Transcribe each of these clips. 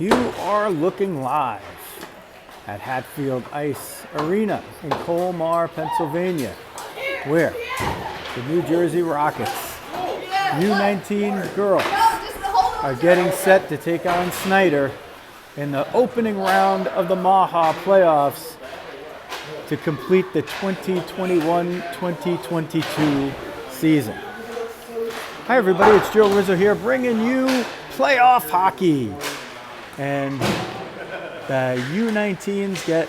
You are looking live at Hatfield Ice Arena in Colmar, Pennsylvania, where the New Jersey Rockets U19 girls are getting set to take on Snider in the opening round of the MAWHA Playoffs to complete the 2021-2022 season. Hi everybody, it's Joe Rizzo here bringing you playoff hockey. And the U19s get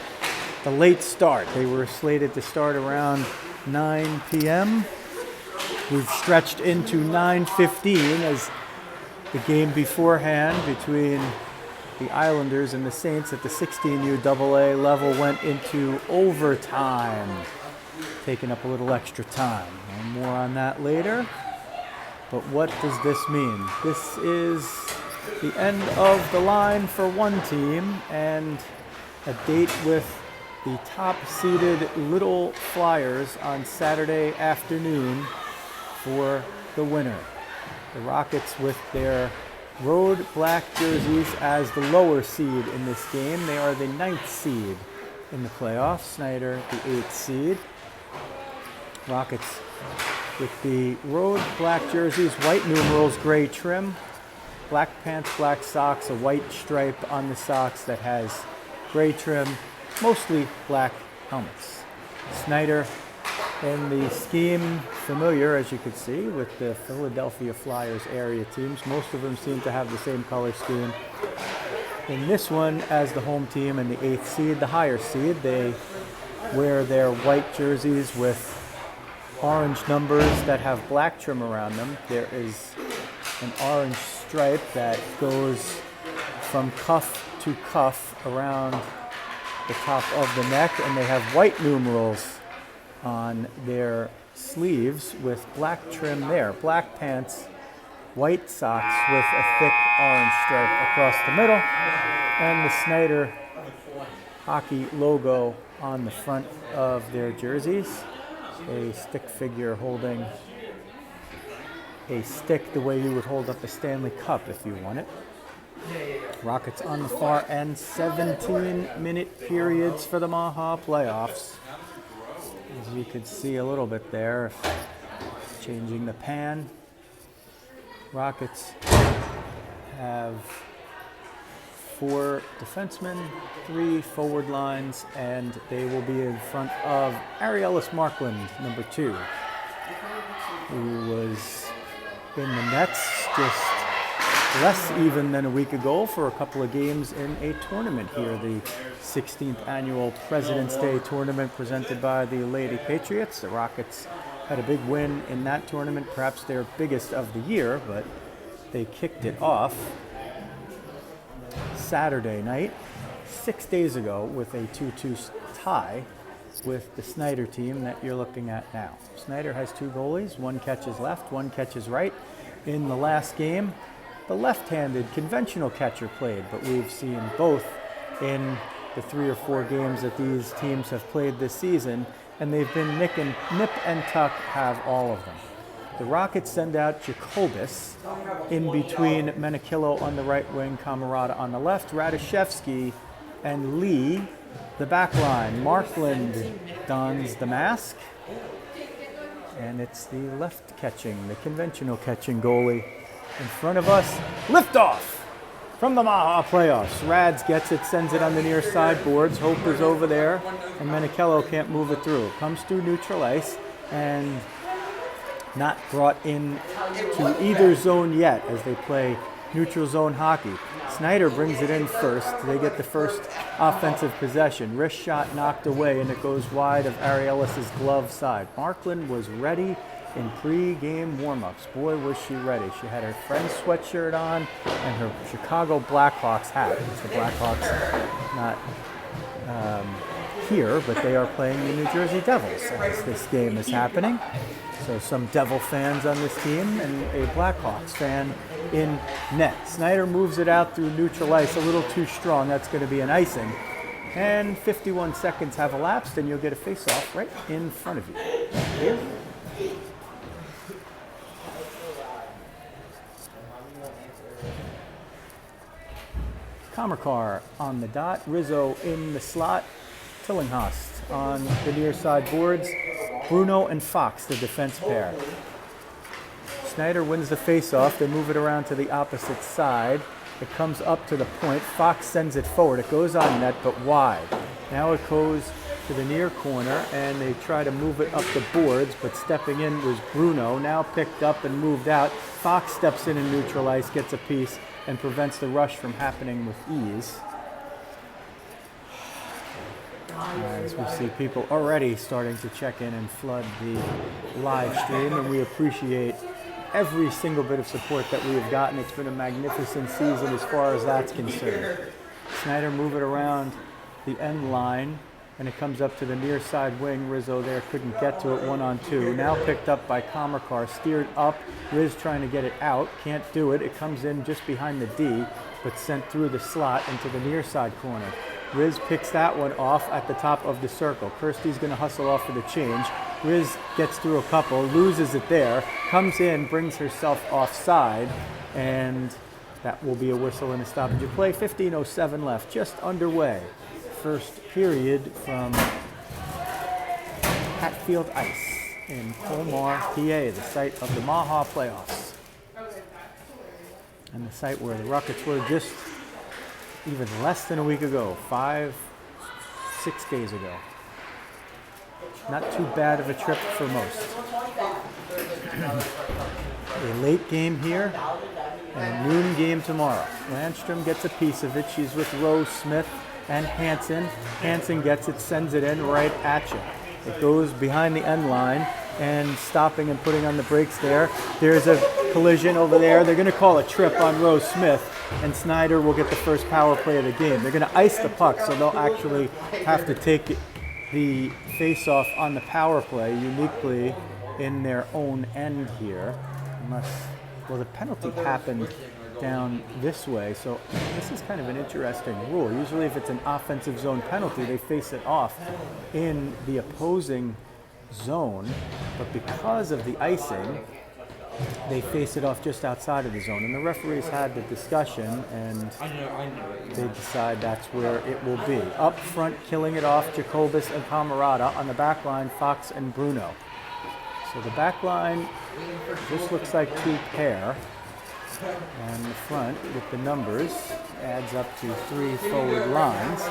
the late start. They were slated to start around 9 p.m. We've stretched into 9:15 as the game beforehand between the Islanders and the Saints at the 16U AA level went into overtime, taking up a little extra time. More on that later. But what does this mean? This is the end of the line for one team and a date with the top-seeded Little Flyers on Saturday afternoon for the winner. The Rockets with their road black jerseys as the lower seed in this game. They are the 9th seed in the playoffs. Snider, the 8th seed. Rockets with the road black jerseys, white numerals, gray trim. Black pants, black socks, a white stripe on the socks that has gray trim, mostly black helmets. Snider in the scheme familiar, as you can see, with the Philadelphia Flyers area teams. Most of them seem to have the same color scheme. In this one, as the home team and the 8th seed, the higher seed, they wear their white jerseys with orange numbers that have black trim around them. There is an orange stripe that goes from cuff to cuff around the top of the neck, and they have white numerals on their sleeves with black trim there. Black pants, white socks with a thick orange stripe across the middle, and the Snider Hockey logo on the front of their jerseys. A stick figure holding a stick the way you would hold up a Stanley Cup if you won it. Rockets on the far end, 17-minute periods for the MAWHA Playoffs. As you could see a little bit there, changing the pan. Rockets have 4 defensemen, 3 forward lines, and they will be in front of Ariellis Markland, number 2, who was in the nets just less even than a week ago for a couple of games in a tournament here, the 16th annual President's Day tournament presented by the Lady Patriots. The Rockets had a big win in that tournament, perhaps their biggest of the year, but they kicked it off Saturday night, 6 days ago, with a 2-2 tie with the Snider team that you're looking at now. Snider has 2 goalies, one catches left, one catches right. In the last game, the left-handed conventional catcher played, but we've seen both in the 3 or 4 games that these teams have played this season, and they've been nip and tuck, have all of them. The Rockets send out Jacobus in between Menachillo on the right wing, Camarada on the left, Radishevsky and Lee the back line. Markland dons the mask, and it's the left catching, the conventional catching goalie in front of us. Liftoff from the MAWHA Playoffs. Rads gets it, sends it on the near side boards. Hope is over there, and Menachillo can't move it through. Comes through neutral ice and not brought in to either zone yet as they play neutral zone hockey. Snider brings it in first. They get the first offensive possession. Wrist shot knocked away, and it goes wide of Ariellis' glove side. Markland was ready in pre-game warm-ups. Boy, was she ready. She had her friend's sweatshirt on and her Chicago Blackhawks hat. It's the Blackhawks not here, but they are playing the New Jersey Devils as this game is happening. So some Devil fans on this team and a Blackhawks fan in net. Snider moves it out through neutral ice a little too strong. That's going to be an icing. And 51 seconds have elapsed, and you'll get a face-off right in front of you. Here. Kamerkar on the dot, Rizzo in the slot, Tillinghast on the near side boards, Bruno and Fox, the defense pair. Snider wins the face-off. They move it around to the opposite side. It comes up to the point. Fox sends it forward. It goes on net, but wide. Now it goes to the near corner, and they try to move it up the boards, but stepping in was Bruno, now picked up and moved out. Fox steps in and neutral ice, gets a piece, and prevents the rush from happening with ease. As we see people already starting to check in and flood the live stream, and we appreciate every single bit of support that we have gotten. It's been a magnificent season as far as that's concerned. Snider move it around the end line, and it comes up to the near side wing. Rizzo there couldn't get to it, 1-on-2. Now picked up by Kamerkar, steered up. Riz trying to get it out, can't do it. It comes in just behind the D, but sent through the slot into the near side corner. Riz picks that one off at the top of the circle. Kirsty's going to hustle off for the change. Riz gets through a couple, loses it there, comes in, brings herself offside, and that will be a whistle and a stoppage of play. 15:07 left, just underway. First period from Hatfield Ice in Colmar, PA, the site of the MAWHA Playoffs. And the site where the Rockets were just even less than a week ago, 5-6 days ago. Not too bad of a trip for most. A late game here and a noon game tomorrow. Landstrom gets a piece of it. She's with Rose Smith and Hansen. Hansen gets it, sends it in right at you. It goes behind the end line, and stopping and putting on the brakes there. There's a collision over there. They're going to call a trip on Rose Smith, and Snider will get the first power play of the game. They're going to ice the puck, so they'll actually have to take the face-off on the power play uniquely in their own end here. Unless, well, the penalty happened down this way, so this is kind of an interesting rule. Usually if it's an offensive zone penalty, they face it off in the opposing zone, but because of the icing, they face it off just outside of the zone. And the referees had the discussion, and they decide that's where it will be. Up front, killing it off, Jacobus and Camarada. On the back line, Fox and Bruno. So the back line just looks like two pair. And the front, with the numbers, adds up to 3 forward lines.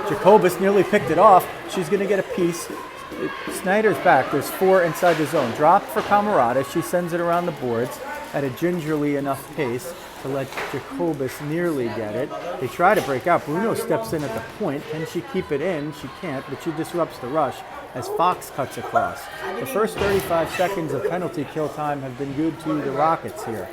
Jacobus nearly picked it off. She's going to get a piece. Snider's back. There's 4 inside the zone. Dropped for Camarada. She sends it around the boards at a gingerly enough pace to let Jacobus nearly get it. They try to break out. Bruno steps in at the point. Can she keep it in? She can't, but she disrupts the rush as Fox cuts across. The first 35 seconds of penalty kill time have been good to the Rockets here.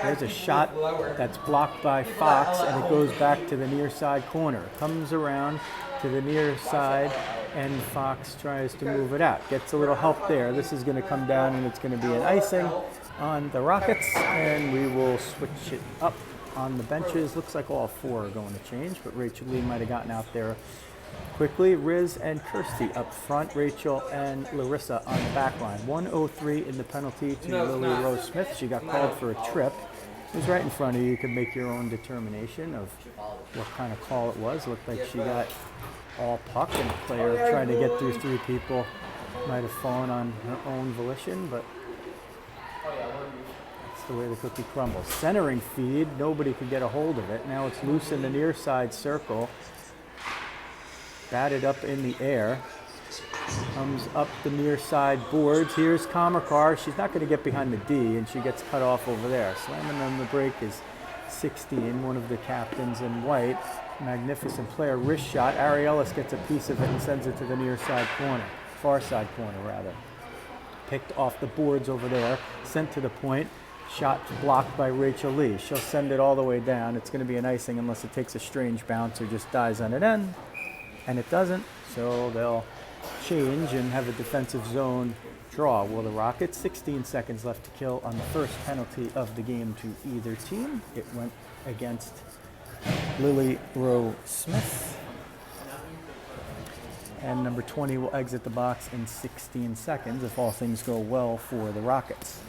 There's a shot that's blocked by Fox, and it goes back to the near side corner. Comes around to the near side, and Fox tries to move it out. Gets a little help there. This is going to come down, and it's going to be an icing on the Rockets, and we will switch it up on the benches. Looks like all 4 are going to change, but Rachel Lee might have gotten out there quickly. Riz and Kirsty up front, Rachel and Larissa on the back line. 1:03 in the penalty to Lily Rose Smith. She got called for a trip. It was right in front of you. You could make your own determination of what kind of call it was. Looked like she got all puck, and the player trying to get through 3 people might have fallen on her own volition, but that's the way the cookie crumbles. Centering feed, nobody could get a hold of it. Now it's loose in the near side circle. Batted up in the air. Comes up the near side boards. Here's Kamerkar. She's not going to get behind the D, and she gets cut off over there. Slamming on the break is 16, one of the captains in white. Magnificent player. Wrist shot. Ariellis gets a piece of it and sends it to the near side corner. Far side corner, rather. Picked off the boards over there. Sent to the point. Shot blocked by Rachel Lee. She'll send it all the way down. It's going to be an icing unless it takes a strange bounce or just dies on it end. And it doesn't, so they'll change and have a defensive zone draw. Will the Rockets? 16 seconds left to kill on the first penalty of the game to either team. It went against Lily Rose Smith. And number 20 will exit the box in 16 seconds if all things go well for the Rockets.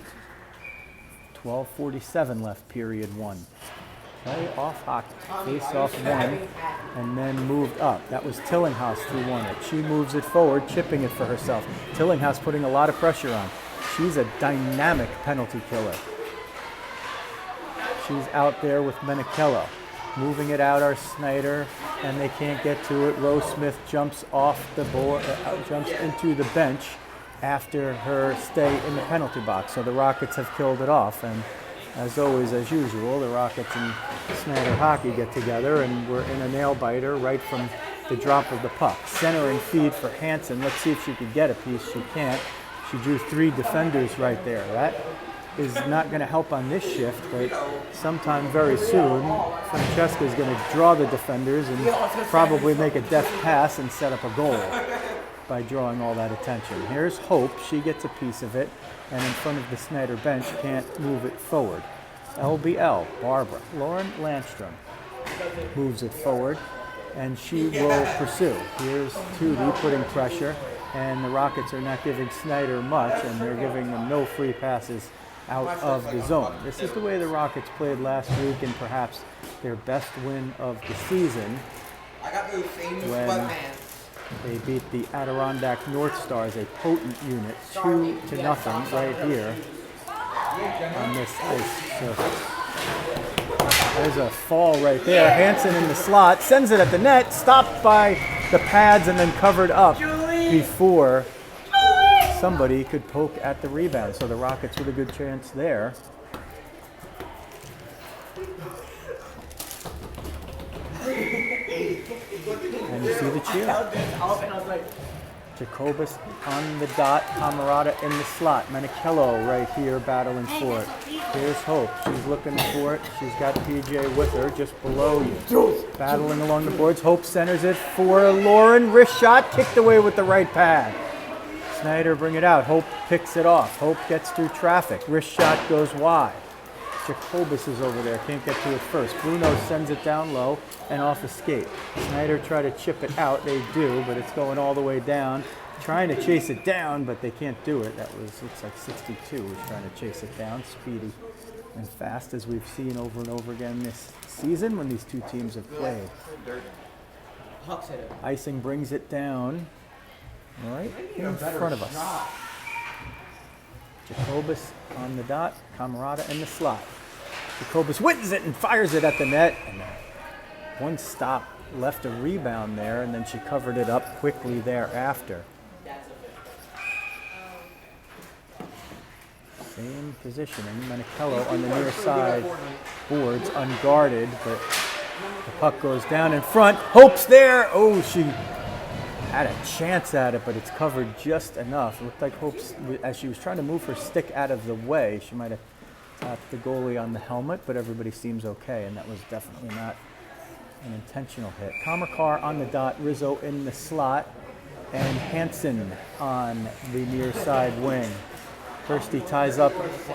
12:47 left, period 1. Playoff hockey. Face off one and then moved up. That was Tillinghast who won it. She moves it forward, chipping it for herself. Tillinghast putting a lot of pressure on. She's a dynamic penalty killer. She's out there with Menichello. Moving it out are Snider, and they can't get to it. Rose Smith jumps off the board, jumps into the bench after her stay in the penalty box. So the Rockets have killed it off. And as always, as usual, the Rockets and Snider Hockey get together, and we're in a nail biter right from the drop of the puck. Centering feed for Hansen. Let's see if she could get a piece. She can't. She drew 3 defenders right there. That is not going to help on this shift, but sometime very soon, Francesca is going to draw the defenders and probably make a deft pass and set up a goal by drawing all that attention. Here's Hope. She gets a piece of it, and in front of the Snider bench, can't move it forward. LBL, Barbara. Lauren Landstrom moves it forward, and she will pursue. Here's Tootie putting pressure, and the Rockets are not giving Snider much, and they're giving them no free passes out of the zone. This is the way the Rockets played last week, and perhaps their best win of the season when they beat the Adirondack North Stars, a potent unit, 2-0 right here on this ice surface. There's a fall right there. Hansen in the slot, sends it at the net, stopped by the pads and then covered up before somebody could poke at the rebound. So the Rockets with a good chance there. And you see the cheer. Jacobus on the dot, Camarada in the slot. Menichello right here battling for it. Here's Hope. She's looking for it. She's got PJ with her just below you. Battling along the boards. Hope centers it for Lauren. Wrist shot, kicked away with the right pad. Snider bring it out. Hope picks it off. Hope gets through traffic. Wrist shot goes wide. Jacobus is over there. Can't get to it first. Bruno sends it down low and off escape. Snider try to chip it out. They do, but it's going all the way down. Trying to chase it down, but they can't do it. That was, looks like 62 was trying to chase it down. Speedy and fast, as we've seen over and over again this season when these two teams have played. Icing brings it down right in front of us. Jacobus on the dot, Camarada in the slot. Jacobus wins it and fires it at the net. And one stop left a rebound there, and then she covered it up quickly thereafter. Same positioning. Menichello on the near side boards, unguarded, but the puck goes down in front. Hope's there. Oh, she had a chance at it, but it's covered just enough. It looked like Hope's, as she was trying to move her stick out of the way, she might have tapped the goalie on the helmet, but everybody seems okay, and that was definitely not an intentional hit. Kamakar on the dot, Rizzo in the slot, and Hansen on the near side wing. Kirsty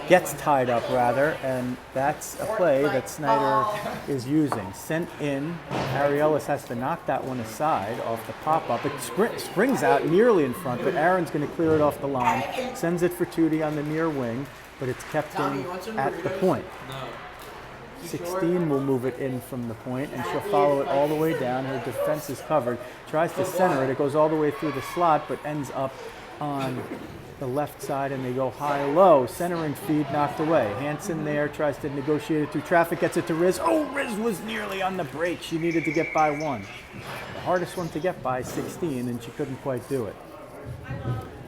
gets tied up rather, and that's a play that Snider is using. Sent in, Harry Ellis has to knock that one aside off the pop-up. It springs out nearly in front, but Aaron's going to clear it off the line. Sends it for Tootie on the near wing, but it's kept in at the point. 16 will move it in from the point, and she'll follow it all the way down. Her defense is covered. Tries to center it. It goes all the way through the slot, but ends up on the left side, and they go high-low. Centering feed knocked away. Hansen there tries to negotiate it through traffic, gets it to Riz. Oh, Riz was nearly on the break. She needed to get by one. The hardest one to get by, 16, and she couldn't quite do it.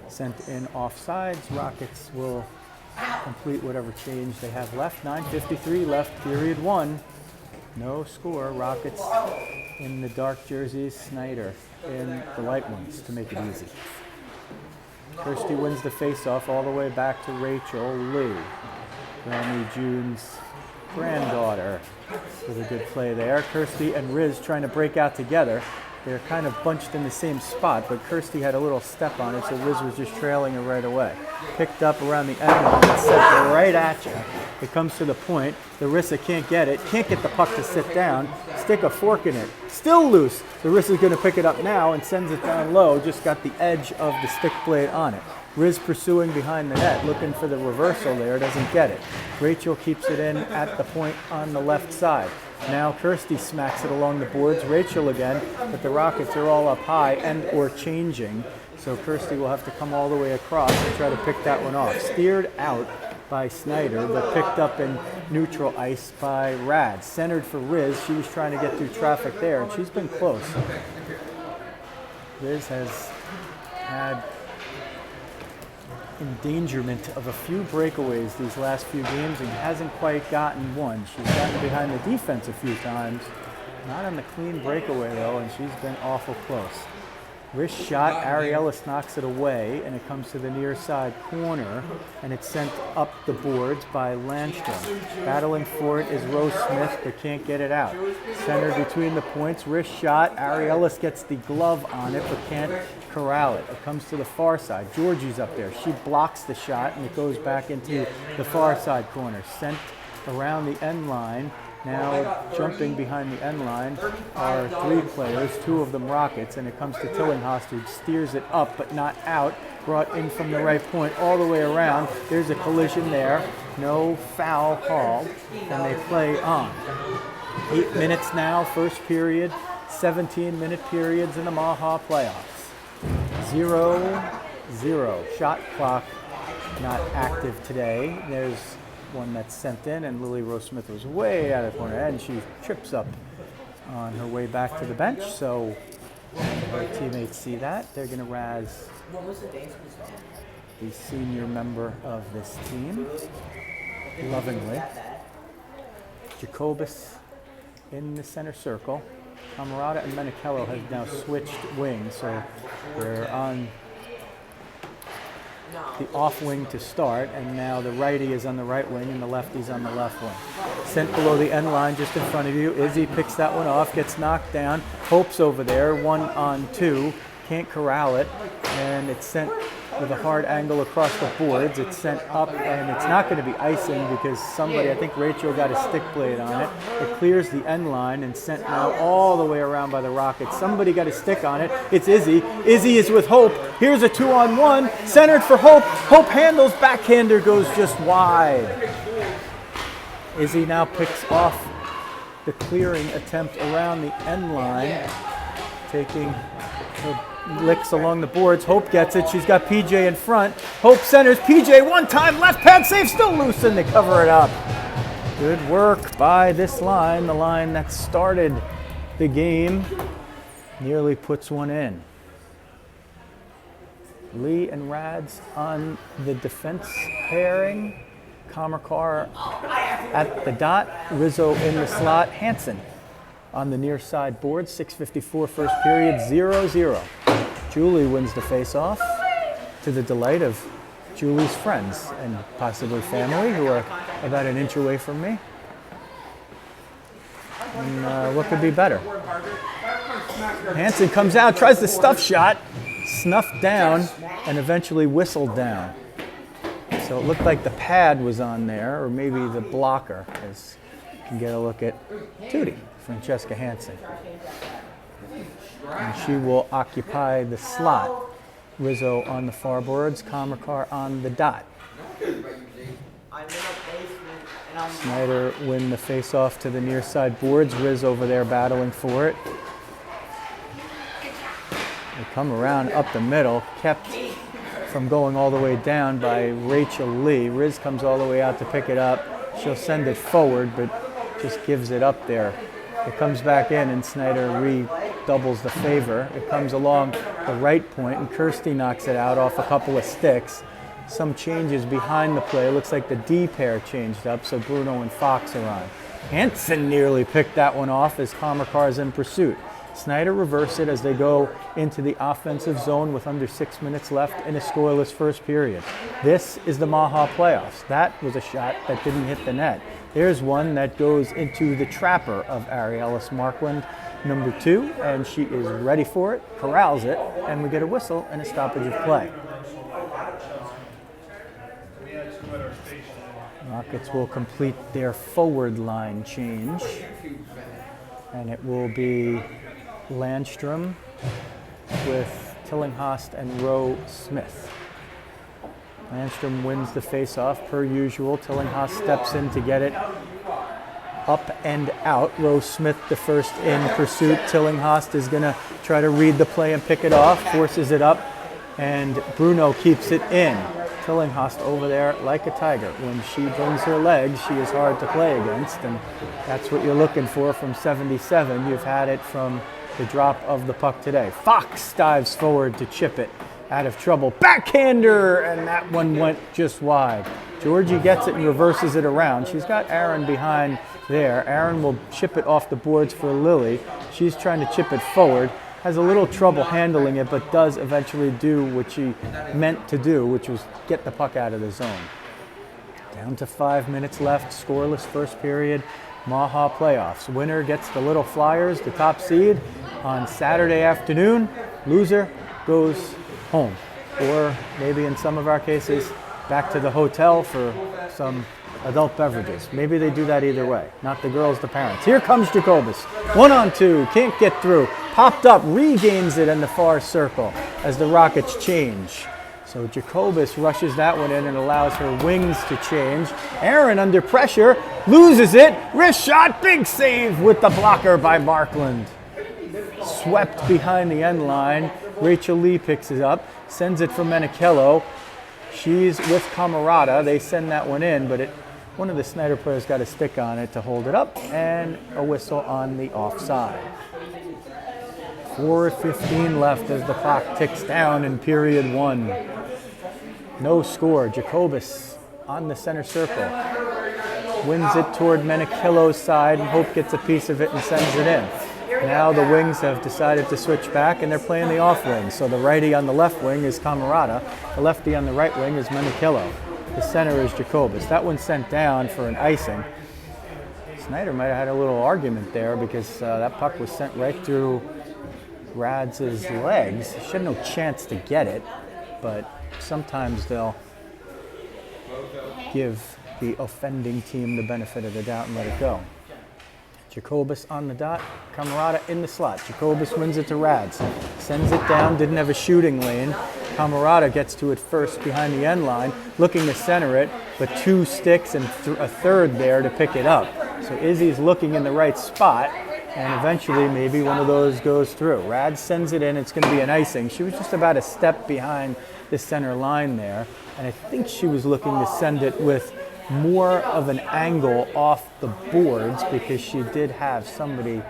Sent in offsides. Rockets will complete whatever change they have left. 9:53 left, period one. No score. Rockets in the dark jerseys, Snider in the light ones to make it easy. Kirsty wins the face-off all the way back to Rachel Lee, Grammy June's granddaughter, with a good play there. Kirsty and Riz trying to break out together. They're kind of bunched in the same spot, but Kirsty had a little step on it, so Riz was just trailing her right away. Picked up around the end line and set right at you. It comes to the point. Larissa can't get it. Can't get the puck to sit down. Stick a fork in it. Still loose. Larissa's going to pick it up now and sends it down low. Just got the edge of the stick blade on it. Riz pursuing behind the net, looking for the reversal there. Doesn't get it. Rachel keeps it in at the point on the left side. Now Kirsty smacks it along the boards. Rachel again, but the Rockets are all up high and or changing. So Kirsty will have to come all the way across and try to pick that one off. Steered out by Snider, but picked up in neutral ice by Rad. Centered for Riz. She was trying to get through traffic there, and she's been close. Riz has had endangerment of a few breakaways these last few games and hasn't quite gotten one. She's gotten behind the defense a few times. Not on the clean breakaway, though, and she's been awful close. Wrist shot, Ariellis knocks it away, and it comes to the near side corner, and it's sent up the boards by Landstrom. Battling for it is Rose Smith, but can't get it out. Centered between the points, wrist shot, Ariellis gets the glove on it, but can't corral it. It comes to the far side. Georgie's up there. She blocks the shot, and it goes back into the far side corner. Sent around the end line. Now jumping behind the end line are three players, two of them Rockets, and it comes to Tillinghast, who steers it up but not out, brought in from the right point all the way around. There's a collision there, no foul called, and they play on. 8 minutes now, first period, 17-minute periods in the MAWHA Playoffs. 0-0. Shot clock not active today. There's one that's sent in, and Lily Rose Smith was way out of the corner, and she trips up on her way back to the bench. So her teammates see that. They're going to razz the senior member of this team lovingly. Jacobus in the center circle. Camarada and Menichello have now switched wings, so they're on the off wing to start, and now the righty is on the right wing and the lefty's on the left wing. Sent below the end line just in front of you. Izzy picks that one off, gets knocked down. Hope's over there, 1-on-2, can't corral it, and it's sent with a hard angle across the boards. It's sent up, and it's not going to be icing because somebody, I think Rachel, got a stick blade on it. It clears the end line and sent now all the way around by the Rockets. Somebody got a stick on it. It's Izzy. Izzy is with Hope. Here's a 2-on-1, centered for Hope. Hope handles, backhander goes just wide. Izzy now picks off the clearing attempt around the end line, taking her licks along the boards. Hope gets it. She's got PJ in front. Hope centers. PJ one time, left pad save, still loose, and they cover it up. Good work by this line, the line that started the game. Nearly puts one in. Lee and Rads on the defense pairing. Kamarkar at the dot. Rizzo in the slot. Hansen on the near side board. 6:54 first period, 0-0. Julie wins the face-off to the delight of Julie's friends and possibly family, who are about an inch away from me. And what could be better? Hansen comes out, tries the stuff shot, snuffed down, and eventually whistled down. So it looked like the pad was on there, or maybe the blocker, as you can get a look at Tootie, Francesca Hansen. And she will occupy the slot. Rizzo on the far boards, Kamarkar on the dot. Snider win the face-off to the near side boards. Riz over there battling for it. They come around up the middle, kept from going all the way down by Rachel Lee. Riz comes all the way out to pick it up. She'll send it forward, but just gives it up there. It comes back in, and Snider redoubles the favor. It comes along the right point, and Kirsty knocks it out off a couple of sticks. Some changes behind the play. Looks like the D pair changed up, so Bruno and Fox are on. Hansen nearly picked that one off as Kamarkar is in pursuit. Snider reverse it as they go into the offensive zone with under 6 minutes left in a scoreless first period. This is the MAWHA Playoffs. That was a shot that didn't hit the net. There's one that goes into the trapper of Ariellis Markland, number 2, and she is ready for it, corrals it, and we get a whistle and a stoppage of play. Rockets will complete their forward line change. And it will be Landstrom with Tillinghast and Rowe Smith. Landstrom wins the face-off per usual. Tillinghast steps in to get it up and out. Rowe Smith the first in pursuit. Tillinghast is going to try to read the play and pick it off, forces it up, and Bruno keeps it in. Tillinghast over there like a tiger. When she brings her legs, she is hard to play against, and that's what you're looking for from 77. You've had it from the drop of the puck today. Fox dives forward to chip it. Out of trouble. Backhander! And that one went just wide. Georgie gets it and reverses it around. She's got Aaron behind there. Aaron will chip it off the boards for Lily. She's trying to chip it forward. Has a little trouble handling it, but does eventually do what she meant to do, which was get the puck out of the zone. Down to 5 minutes left. Scoreless first period. MAWHA Playoffs. Winner gets the Little Flyers, the top seed, on Saturday afternoon. Loser goes home, or maybe in some of our cases, back to the hotel for some adult beverages. Maybe they do that either way. Not the girls, the parents. Here comes Jacobus. 1-on-2, can't get through. Popped up, regains it in the far circle as the Rockets change. So Jacobus rushes that one in and allows her wings to change. Aaron under pressure, loses it. Wrist shot, big save with the blocker by Markland. Swept behind the end line. Rachel Lee picks it up, sends it for Menichello. She's with Camarada. They send that one in, but one of the Snider players got a stick on it to hold it up, and a whistle on the offside. 4:15 left as the clock ticks down in period one. No score. Jacobus on the center circle. Wins it toward Menichello's side, and Hope gets a piece of it and sends it in. Now the wings have decided to switch back, and they're playing the off wing. So the righty on the left wing is Camarada. The lefty on the right wing is Menichello. The center is Jacobus. That one's sent down for an icing. Snider might have had a little argument there because that puck was sent right through Rad's legs. She had no chance to get it, but sometimes they'll give the offending team the benefit of the doubt and let it go. Jacobus on the dot, Camarada in the slot. Jacobus wins it to Rads, sends it down, didn't have a shooting lane. Camarada gets to it first behind the end line, looking to center it, but two sticks and a third there to pick it up. So Izzy's looking in the right spot, and eventually maybe one of those goes through. Rads sends it in, it's going to be an icing. She was just about a step behind the center line there, and I think she was looking to send it with more of an angle off the boards because she did have somebody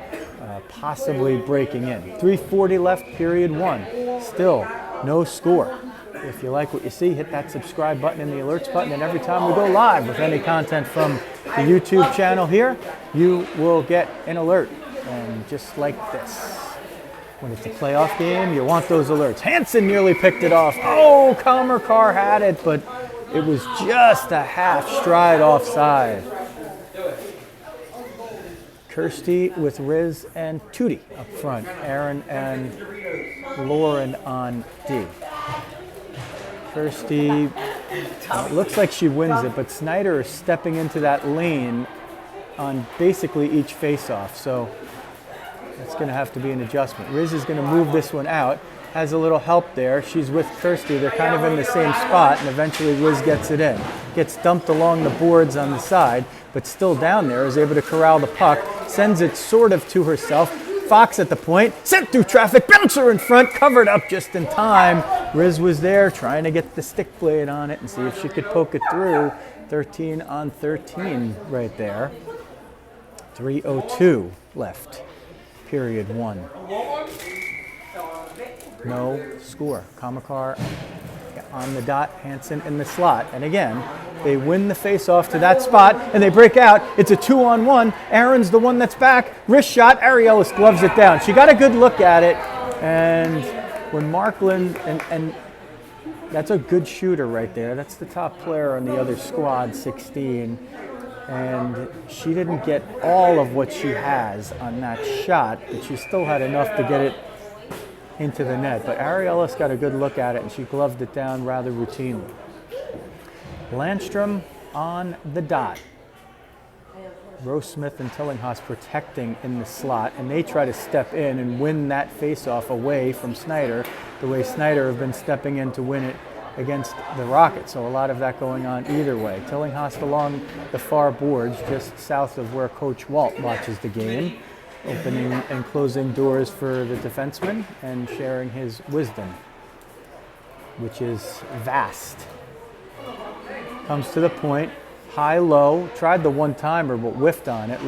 possibly breaking in. 3:40 left, period one. Still no score. If you like what you see, hit that subscribe button and the alerts button, and every time we go live with any content from the YouTube channel here, you will get an alert. And just like this, when it's a playoff game, you want those alerts. Hansen nearly picked it off. Oh, Carr had it, but it was just a half stride offside. Kirsty with Riz and Tootie up front. Aaron and Lauren on D. Kirsty, it looks like she wins it, but Snider is stepping into that lane on basically each face-off, so that's going to have to be an adjustment. Riz is going to move this one out. Has a little help there. She's with Kirsty. They're kind of in the same spot, and eventually Riz gets it in. Gets dumped along the boards on the side, but still down there, is able to corral the puck, sends it sort of to herself. Fox at the point, sent through traffic, bouncer in front, covered up just in time. Riz was there trying to get the stick blade on it and see if she could poke it through. 13 on 13 right there. 3:02 left, period one. No score. Kamakar on the dot, Hansen in the slot. And again, they win the face-off to that spot, and they break out. It's a 2-on-1. Aaron's the one that's back. Wrist shot. Arielis gloves it down. She got a good look at it, and when Markland, and that's a good shooter right there. That's the top player on the other squad, 16. And she didn't get all of what she has on that shot, but she still had enough to get it into the net. But Arielis got a good look at it, and she gloved it down rather routinely. Landstrom on the dot. Smith and Tillinghast protecting in the slot, and they try to step in and win that face-off away from Snider, the way Snider have been stepping in to win it against the Rockets. So a lot of that going on either way. Tillinghast along the far boards, just south of where Coach Walt watches the game, opening and closing doors for the defenseman and sharing his wisdom, which is vast. Comes to the point. High-low, tried the one-timer but whiffed on it.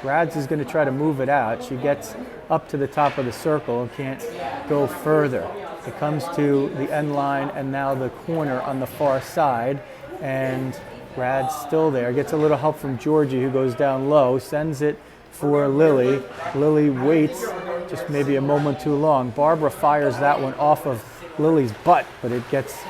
Rads is going to try to move it out. She gets up to the top of the circle and can't go further. It comes to the end line and now the corner on the far side, and Rad's still there. Gets a little help from Georgie, who goes down low, sends it for Lily. Lily waits just maybe a moment too long. Barbara fires that one off of Lily's butt, but it gets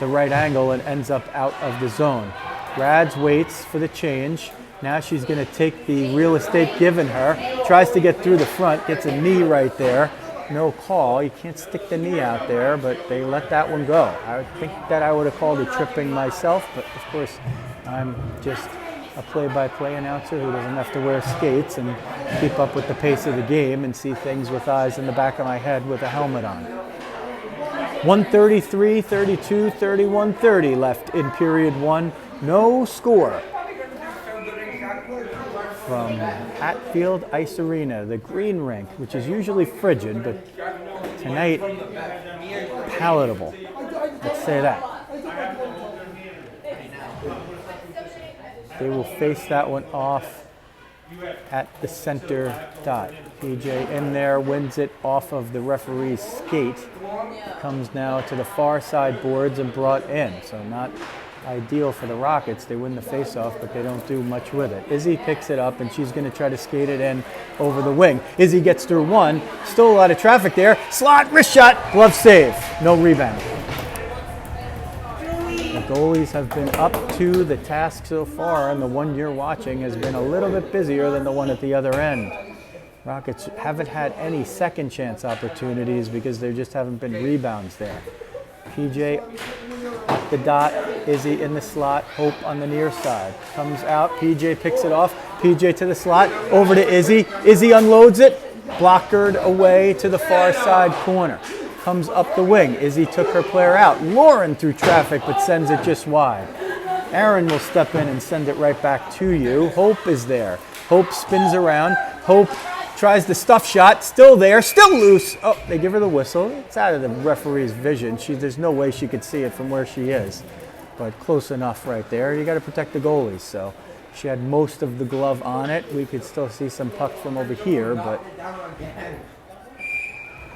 the right angle and ends up out of the zone. Rads waits for the change. Now she's going to take the real estate given her. Tries to get through the front. Gets a knee right there. No call. You can't stick the knee out there, but they let that one go. I think that I would have called it tripping myself, but of course I'm just a play-by-play announcer who doesn't have to wear skates and keep up with the pace of the game and see things with eyes in the back of my head with a helmet on. 133, 32, 31, 30 left in period one. No score from Hatfield Ice Arena, the green rink, which is usually frigid, but tonight, palatable. Let's say that. They will face that one off at the center dot. PJ in there, wins it off of the referee's skate. Comes now to the far side boards and brought in, so not ideal for the Rockets. They win the face-off, but they don't do much with it. Izzy picks it up, and she's going to try to skate it in over the wing. Izzy gets through one. Still a lot of traffic there. Slot, wrist shot, glove save. No rebound. The goalies have been up to the task so far, and the one you're watching has been a little bit busier than the one at the other end. Rockets haven't had any second chance opportunities because there just haven't been rebounds there. PJ at the dot, Izzy in the slot, Hope on the near side. Comes out, PJ picks it off, PJ to the slot, over to Izzy. Izzy unloads it, blockered away to the far side corner. Comes up the wing, Izzy took her player out. Lauren through traffic but sends it just wide. Aaron will step in and send it right back to you. Hope is there. Hope spins around. Hope tries the stuff shot, still there, still loose. Oh, they give her the whistle. It's out of the referee's vision. There's no way she could see it from where she is, but close enough right there. You got to protect the goalies, so she had most of the glove on it. We could still see some puck from over here, but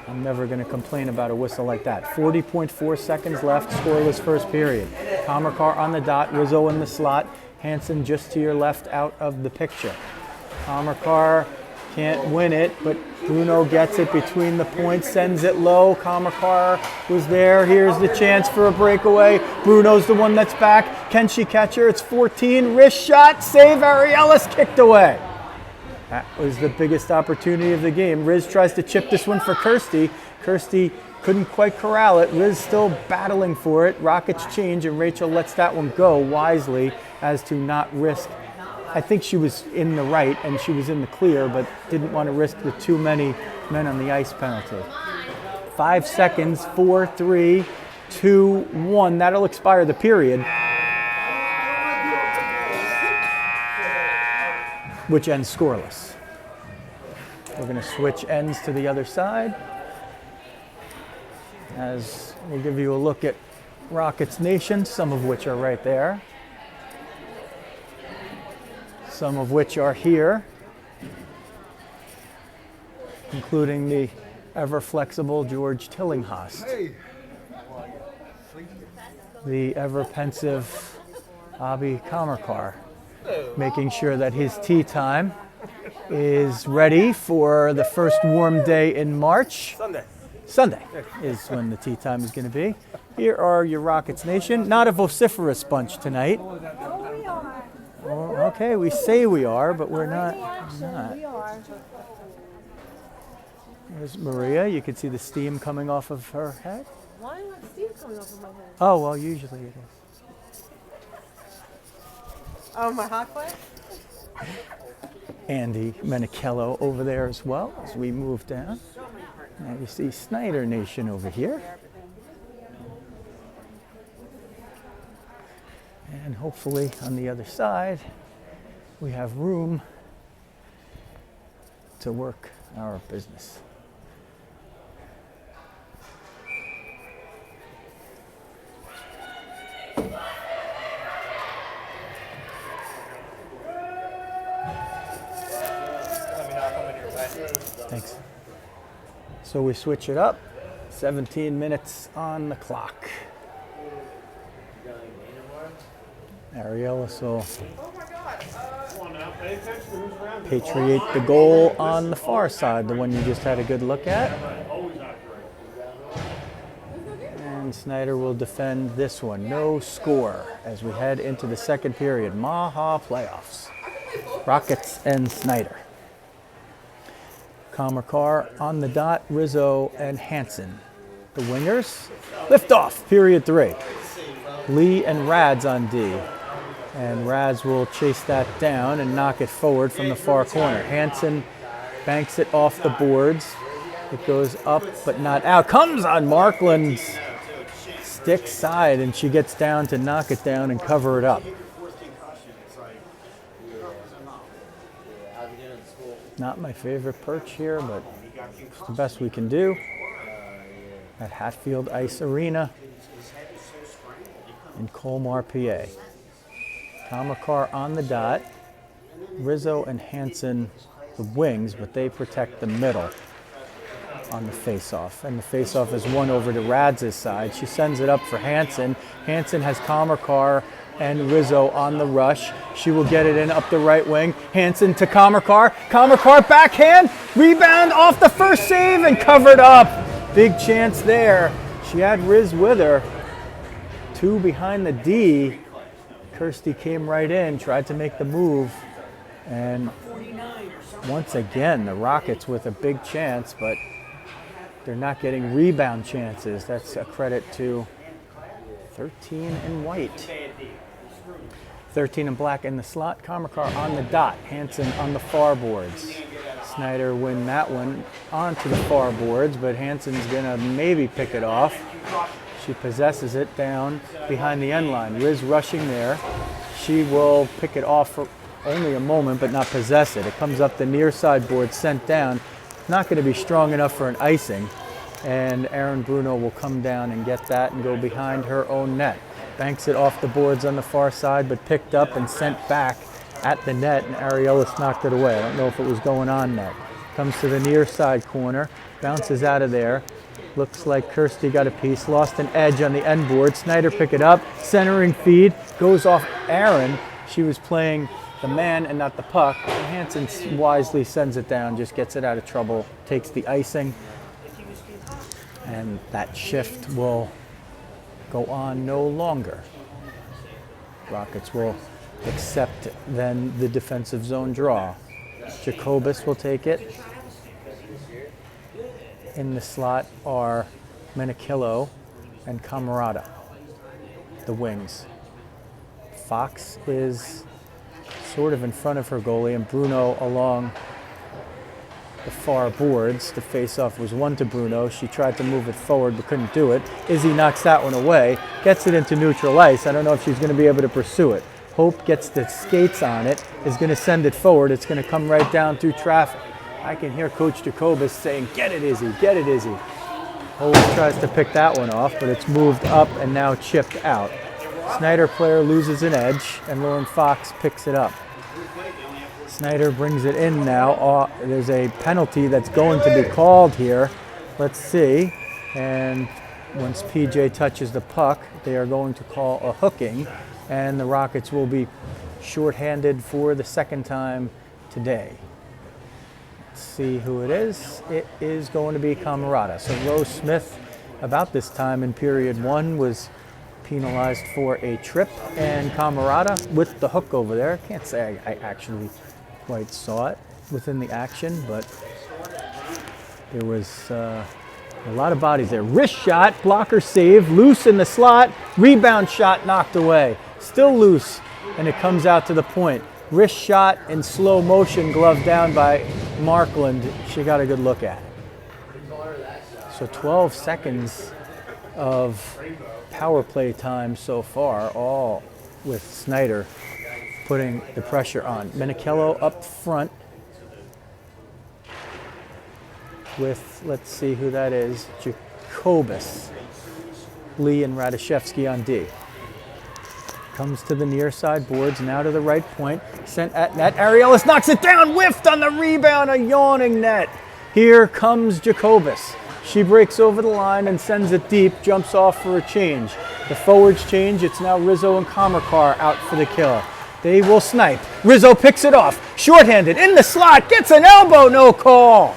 I'm never going to complain about a whistle like that. 40.4 seconds left, scoreless first period. Kamerkar on the dot, Rizzo in the slot, Hansen just to your left out of the picture. Kamerkar can't win it, but Bruno gets it between the points, sends it low. Kamerkar was there. Here's the chance for a breakaway. Bruno's the one that's back. Can she catch her? It's 14. Wrist shot. Save. Ariellis kicked away. That was the biggest opportunity of the game. Riz tries to chip this one for Kirsty. Kirsty couldn't quite corral it. Riz still battling for it. Rockets change, and Rachel lets that one go wisely as to not risk. I think she was in the right and she was in the clear, but didn't want to risk the too many men on the ice penalty. 5 seconds, 4, 3, 2, 1. That'll expire the period, which ends scoreless. We're going to switch ends to the other side, as we'll give you a look at Rockets Nation, some of which are right there. Some of which are here, including the ever-flexible George Tillinghast, the ever-pensive Bobby Kamerkar, making sure that his tea time is ready for the first warm day in March. Sunday is when the tea time is going to be. Here are your Rockets Nation. Not a vociferous bunch tonight. Well, okay, we say we are, but we're not. There's Maria. You can see the steam coming off of her head. Why not steam coming off of my head? Oh, well, usually it is. Oh, my hot play? Andy Menichello over there as well as we move down. Now you see Snider Nation over here. And hopefully on the other side, we have room to work our business. Thanks. So we switch it up. 17 minutes on the clock. Arielis will patriate the goal on the far side, the one you just had a good look at. And Snider will defend this one. No score as we head into the second period. MAWHA Playoffs. Rockets and Snider. Kamakar on the dot, Rizzo and Hansen. The wingers, liftoff, period 3. Lee and Rads on D. And Rads will chase that down and knock it forward from the far corner. Hansen banks it off the boards. It goes up but not out. Comes on Markland's stick side, and she gets down to knock it down and cover it up. Not my favorite perch here, but it's the best we can do at Hatfield Ice Arena in Colmar, PA. Kamakar on the dot, Rizzo and Hansen the wings, but they protect the middle on the face-off. And the face-off is won over to Rads' side. She sends it up for Hansen. Hansen has Kamakar and Rizzo on the rush. She will get it in up the right wing. Hansen to Kamakar. Kamakar backhand. Rebound off the first save and covered up. Big chance there. She had Riz with her. 2 behind the D. Kirsty came right in, tried to make the move. And once again, the Rockets with a big chance, but they're not getting rebound chances. That's a credit to 13 in white. 13 in black in the slot. Kamakar on the dot. Hansen on the far boards. Snider win that one onto the far boards, but Hansen's gonna maybe pick it off. She possesses it down behind the end line. Riz rushing there. She will pick it off for only a moment, but not possess it. It comes up the near side board, sent down. Not going to be strong enough for an icing. And Aaron Bruno will come down and get that and go behind her own net. Banks it off the boards on the far side, but picked up and sent back at the net, and Arielis knocked it away. I don't know if it was going on net. Comes to the near side corner, bounces out of there. Looks like Kirsty got a piece, lost an edge on the end board. Snider pick it up, centering feed, goes off Aaron. She was playing the man and not the puck. And Hansen wisely sends it down, just gets it out of trouble, takes the icing. And that shift will go on no longer. Rockets will accept then the defensive zone draw. Jacobus will take it. In the slot are Menichello and Camarada, the wings. Fox is sort of in front of her goalie, and Bruno along the far boards. The face-off was won to Bruno. She tried to move it forward but couldn't do it. Izzy knocks that one away, gets it into neutral ice. I don't know if she's going to be able to pursue it. Hope gets the skates on it, is going to send it forward. It's going to come right down through traffic. I can hear Coach Jacobus saying, "Get it, Izzy, get it, Izzy." Hope tries to pick that one off, but it's moved up and now chipped out. Snider player loses an edge, and Lauren Fox picks it up. Snider brings it in now. There's a penalty that's going to be called here. Let's see. And once PJ touches the puck, they are going to call a hooking, and the Rockets will be shorthanded for the second time today. Let's see who it is. It is going to be Camarada. So Rose Smith, about this time in period 1, was penalized for a trip, and Camarada with the hook over there. Can't say I actually quite saw it within the action, but there was a lot of bodies there. Wrist shot, blocker save, loose in the slot, rebound shot knocked away. Still loose and it comes out to the point. Wrist shot in slow motion, glove down by Markland. She got a good look at it. So 12 seconds of power play time so far, all with Snider putting the pressure on. Menichello up front with, let's see who that is, Jacobus. Lee and Radishevsky on D. Comes to the near side boards, now to the right point, sent at net. Arielis knocks it down, whiffed on the rebound, a yawning net. Here comes Jacobus. She breaks over the line and sends it deep, jumps off for a change. The forwards change, it's now Rizzo and Kamerkar out for the kill. They will snipe. Rizzo picks it off, shorthanded, in the slot, gets an elbow, no call.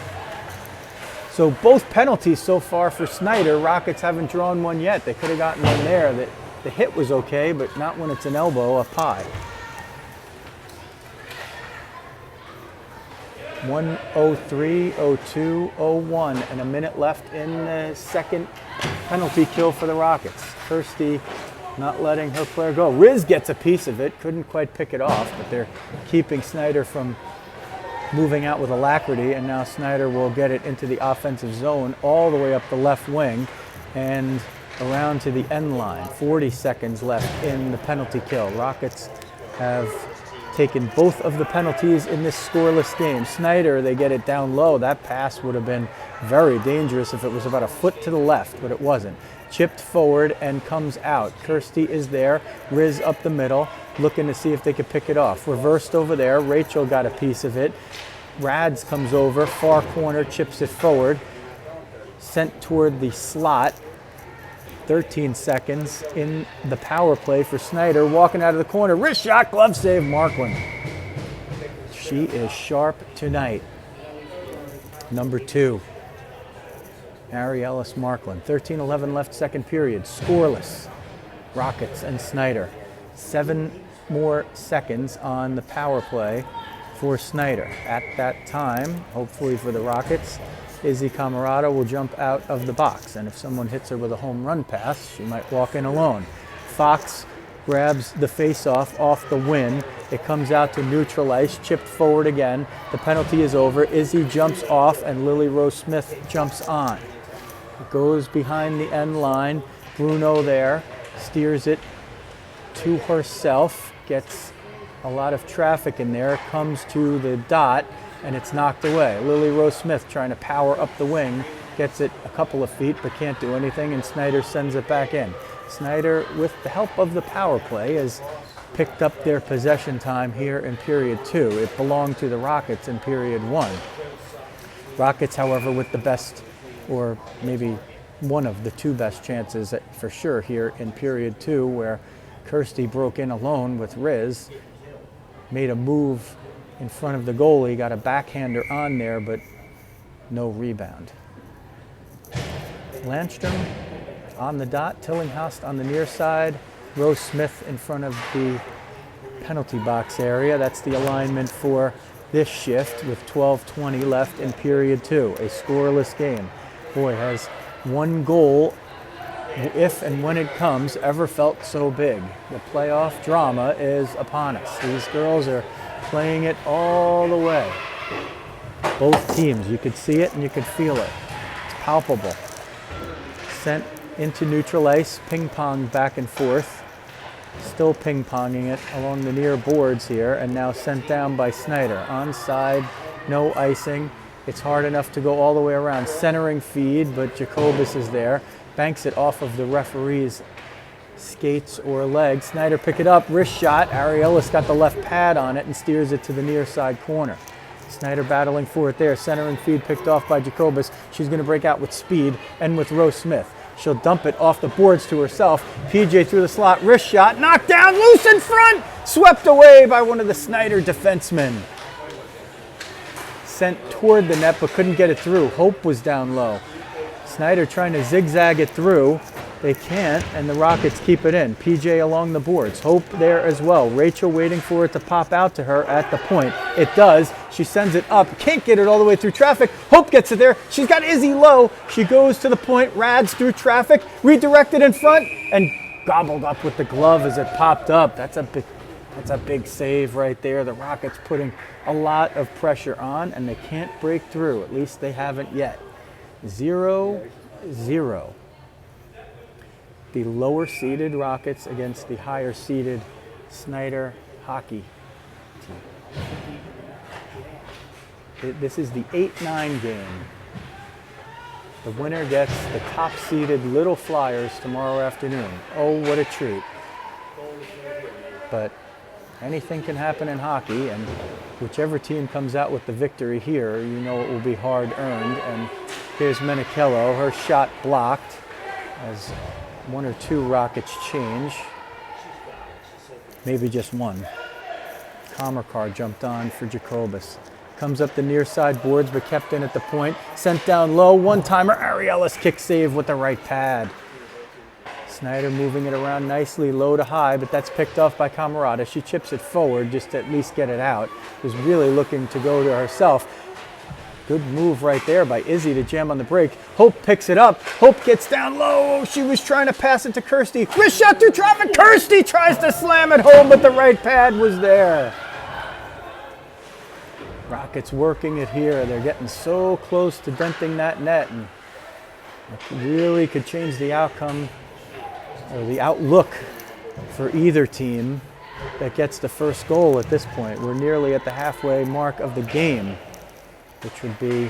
So both penalties so far for Snider. Rockets haven't drawn one yet. They could have gotten one there. The hit was okay, but not when it's an elbow up high. 1:03, 02, 01, and a minute left in the second penalty kill for the Rockets. Kirsty not letting her player go. Riz gets a piece of it, couldn't quite pick it off, but they're keeping Snider from moving out with alacrity, and now Snider will get it into the offensive zone all the way up the left wing and around to the end line. 40 seconds left in the penalty kill. Rockets have taken both of the penalties in this scoreless game. Snider, they get it down low. That pass would have been very dangerous if it was about a foot to the left, but it wasn't. Chipped forward and comes out. Kirsty is there. Riz up the middle, looking to see if they could pick it off. Reversed over there. Rachel got a piece of it. Rads comes over, far corner, chips it forward. Sent toward the slot. 13 seconds in the power play for Snider. Walking out of the corner. Wrist shot, glove save, Markland. She is sharp tonight. Number 2. Arielis Markland. 13-11 left second period. Scoreless. Rockets and Snider. 7 more seconds on the power play for Snider. At that time, hopefully for the Rockets, Izzy Camarado will jump out of the box. And if someone hits her with a home run pass, she might walk in alone. Fox grabs the face-off off the win. It comes out to neutralize, chipped forward again. The penalty is over. Izzy jumps off and Lily Rose Smith jumps on. It goes behind the end line. Bruno there steers it to herself, gets a lot of traffic in there, comes to the dot, and it's knocked away. Lily Rose Smith trying to power up the wing, gets it a couple of feet but can't do anything, and Snider sends it back in. Snider, with the help of the power play, has picked up their possession time here in period 2. It belonged to the Rockets in period 1. Rockets, however, with the best, or maybe one of the 2 best chances for sure here in period 2, where Kirsty broke in alone with Riz, made a move in front of the goalie, got a backhander on there, but no rebound. Landstrom on the dot, Tillinghast on the near side, Rose Smith in front of the penalty box area. That's the alignment for this shift with 12:20 left in period 2, a scoreless game. Boy, has one goal, if and when it comes, ever felt so big. The playoff drama is upon us. These girls are playing it all the way. Both teams, you could see it and you could feel it. It's palpable. Sent into neutral ice, ping-pong back and forth. Still ping-ponging it along the near boards here, and now sent down by Snider. Onside, no icing. It's hard enough to go all the way around. Centering feed, but Jacobus is there. Banks it off of the referee's skates or legs. Snider pick it up, wrist shot. Arielis got the left pad on it and steers it to the near side corner. Snider battling for it there. Centering feed picked off by Jacobus. She's going to break out with speed and with Rose Smith. She'll dump it off the boards to herself. PJ through the slot, wrist shot, knocked down, loose in front, swept away by one of the Snider defensemen. Sent toward the net but couldn't get it through. Hope was down low. Snider trying to zigzag it through. They can't, and the Rockets keep it in. PJ along the boards. Hope there as well. Rachel waiting for it to pop out to her at the point. It does. She sends it up. Can't get it all the way through traffic. Hope gets it there. She's got Izzy low. She goes to the point. Rads through traffic. Redirected in front and gobbled up with the glove as it popped up. That's a That's a big save right there. The Rockets putting a lot of pressure on, and they can't break through. At least they haven't yet. 0-0. The lower seeded Rockets against the higher seeded Snider Hockey team. This is the 8-9 game. The winner gets the top seeded Little Flyers tomorrow afternoon. Oh, what a treat. But anything can happen in hockey, and whichever team comes out with the victory here, you know it will be hard earned. And here's Menichello, her shot blocked as one or two Rockets change. Maybe just one. Comercar jumped on for Jacobus. Comes up the near side boards, but kept in at the point. Sent down low, one-timer. Ariellis kick save with the right pad. Snider moving it around nicely, low to high, but that's picked off by Camerata. She chips it forward just to at least get it out. Was really looking to go to herself. Good move right there by Izzy to jam on the break. Hope picks it up. Hope gets down low. She was trying to pass it to Kirsty. Wrist shot through traffic. Kirsty tries to slam it home, but the right pad was there. Rockets working it here. They're getting so close to denting that net, and it really could change the outcome or the outlook for either team that gets the first goal at this point. We're nearly at the halfway mark of the game, which would be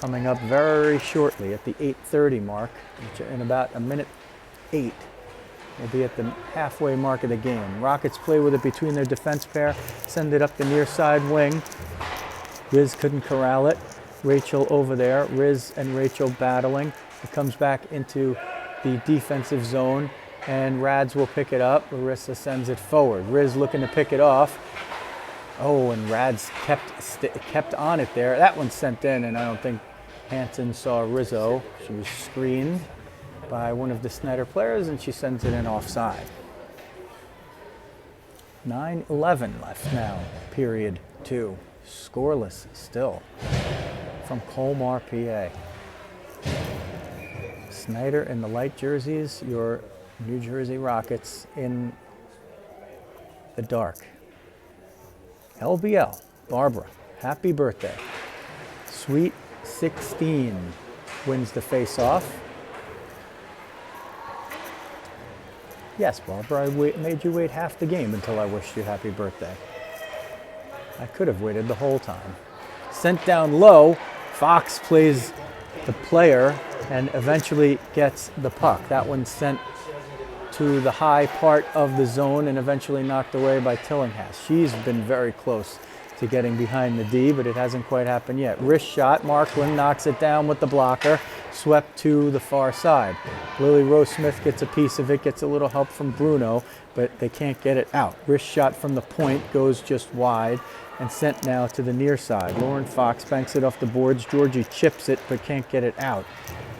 coming up very shortly at the 8:30 mark, which in about a minute 8. We'll be at the halfway mark of the game. Rockets play with it between their defense pair, send it up the near side wing. Riz couldn't corral it. Rachel over there. Riz and Rachel battling. It comes back into the defensive zone, and Rads will pick it up. Larissa sends it forward. Riz looking to pick it off. Oh, and Rads kept on it there. That one sent in, and I don't think Hanson saw Rizzo. She was screened by one of the Snider players, and she sends it in offside. 9:11 left now, period 2. Scoreless still from Colmar, PA. Snider in the light jerseys, your New Jersey Rockets in the dark. LBL, Barbara, happy birthday. Sweet 16 wins the face-off. Yes, Barbara, I made you wait half the game until I wished you happy birthday. I could have waited the whole time. Sent down low, Fox plays the player and eventually gets the puck. That one sent to the high part of the zone and eventually knocked away by Tillinghast. She's been very close to getting behind the D, but it hasn't quite happened yet. Wrist shot, Markland knocks it down with the blocker, swept to the far side. Lily Rose Smith gets a piece of it, gets a little help from Bruno, but they can't get it out. Wrist shot from the point goes just wide and sent now to the near side. Lauren Fox banks it off the boards. Georgie chips it, but can't get it out.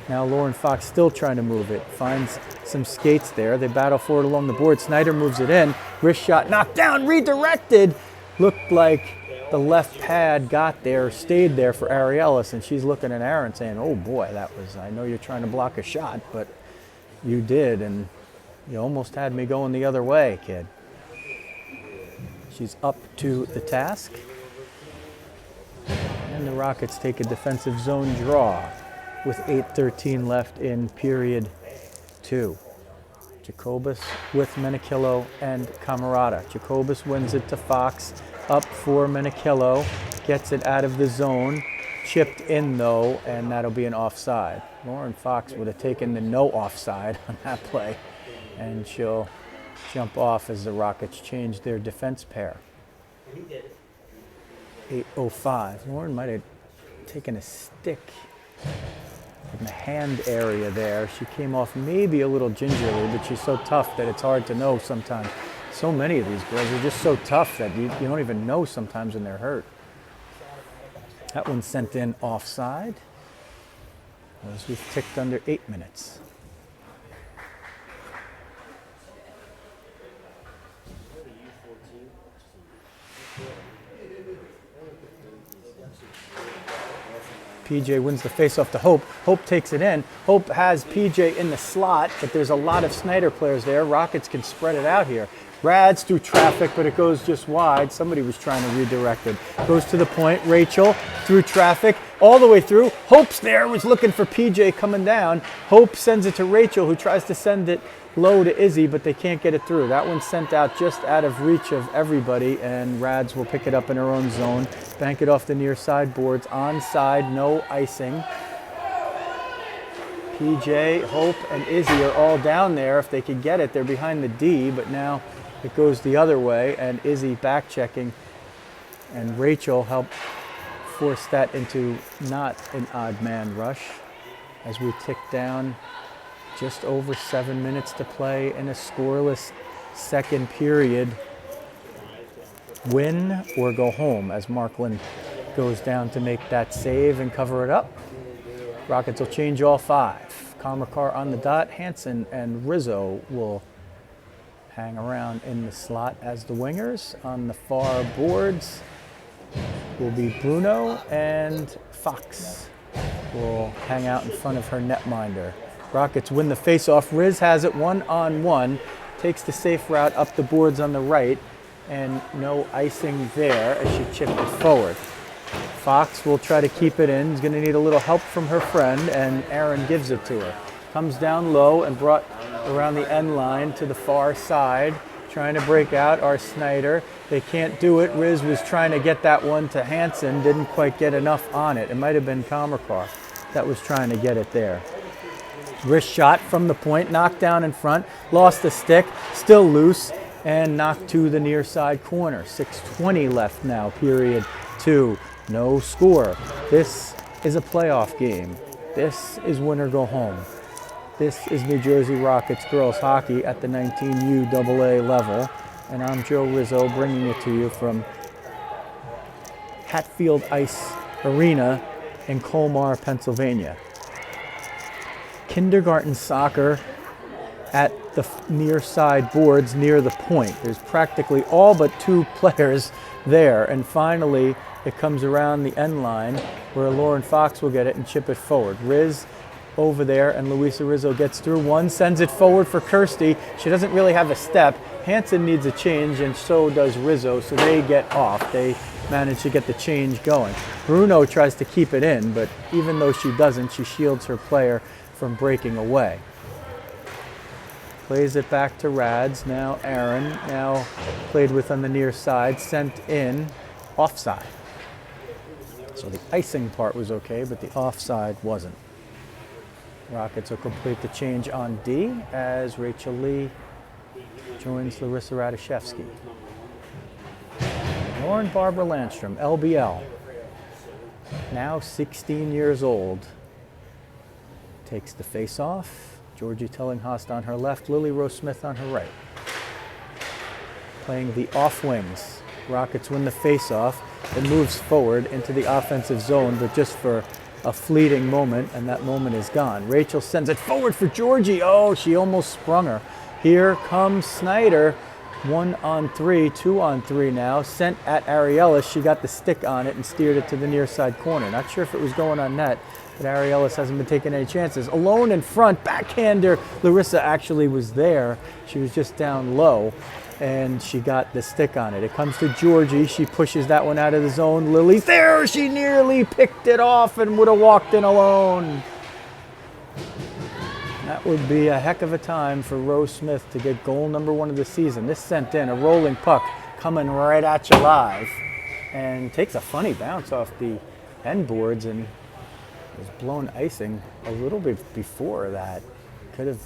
Now Lauren Fox still trying to move it. Finds some skates there. They battle for it along the board. Snider moves it in. Wrist shot knocked down, redirected. Looked like the left pad got there, stayed there for Ariellis, and she's looking at Aaron saying, oh boy, that was, I know you're trying to block a shot, but you did, and you almost had me going the other way, kid. She's up to the task. And the Rockets take a defensive zone draw with 8:13 left in period 2. Jacobus with Menichello and Camerata. Jacobus wins it to Fox, up for Menichello, gets it out of the zone, chipped in though, and that'll be an offside. Lauren Fox would have taken the no offside on that play, and she'll jump off as the Rockets change their defense pair. 8:05. Lauren might have taken a stick in the hand area there. She came off maybe a little gingerly, but she's so tough that it's hard to know sometimes. So many of these girls are just so tough that you don't even know sometimes when they're hurt. That one's sent in offside, as we've ticked under 8 minutes. PJ wins the faceoff to Hope. Hope takes it in. Hope has PJ in the slot, but there's a lot of Snider players there. Rockets can spread it out here. Rads through traffic, but it goes just wide. Somebody was trying to redirect it. Goes to the point. Rachel through traffic, all the way through. Hope's there, was looking for PJ coming down. Hope sends it to Rachel, who tries to send it low to Izzy, but they can't get it through. That one's sent out just out of reach of everybody, and Rads will pick it up in her own zone. Bank it off the near side boards. Onside, no icing. PJ, Hope, and Izzy are all down there. If they could get it, they're behind the D, but now it goes the other way, and Izzy back checking, and Rachel helped force that into not an odd man rush as we tick down just over 7 minutes to play in a scoreless second period. Win or go home as Markland goes down to make that save and cover it up. Rockets will change all 5. Kamakar on the dot. Hansen and Rizzo will hang around in the slot as the wingers. On the far boards will be Bruno, and Fox will hang out in front of her netminder. Rockets win the faceoff. Riz has it 1-on-1, takes the safe route up the boards on the right, and no icing there as she chipped it forward. Fox will try to keep it in. He's going to need a little help from her friend, and Aaron gives it to her. Comes down low and brought around the end line to the far side, trying to break out our Snider. They can't do it. Riz was trying to get that one to Hansen, didn't quite get enough on it. It might have been Kamakar that was trying to get it there. Wrist shot from the point, knocked down in front, lost the stick, still loose, and knocked to the near side corner. 6:20 left now, period 2. No score. This is a playoff game. This is win or go home. This is New Jersey Rockets girls hockey at the 19U AA level. And I'm Joe Rizzo bringing it to you from Hatfield Ice Arena in Colmar, Pennsylvania. Kindergarten soccer at the near side boards near the point. There's practically all but 2 players there. And finally, it comes around the end line where Lauren Fox will get it and chip it forward. Riz over there, and Luisa Rizzo gets through one, sends it forward for Kirsty. She doesn't really have a step. Hansen needs a change, and so does Rizzo, so they get off. They manage to get the change going. Bruno tries to keep it in, but even though she doesn't, she shields her player from breaking away. Plays it back to Rads. Now Aaron, now played with on the near side, sent in, offside. So the icing part was okay, but the offside wasn't. Rockets will complete the change on D as Rachel Lee joins Larissa Radoszewski. Lauren Barbara Landstrom, LBL, now 16 years old, takes the face-off. Georgie Tillinghast on her left, Lily Rose Smith on her right. Playing the off wings. Rockets win the face-off. It moves forward into the offensive zone, but just for a fleeting moment, and that moment is gone. Rachel sends it forward for Georgie. Oh, she almost sprung her. Here comes Snider. 1-on-3, 2-on-3 now. Sent at Arielis. She got the stick on it and steered it to the near side corner. Not sure if it was going on net, but Arielis hasn't been taking any chances. Alone in front, backhander. Larissa actually was there. She was just down low, and she got the stick on it. It comes to Georgie. She pushes that one out of the zone. Lily there. She nearly picked it off and would have walked in alone. That would be a heck of a time for Rose Smith to get goal number 1 of the season. This sent in a rolling puck coming right at you live, and takes a funny bounce off the end boards and was blown icing a little bit before that. Could have,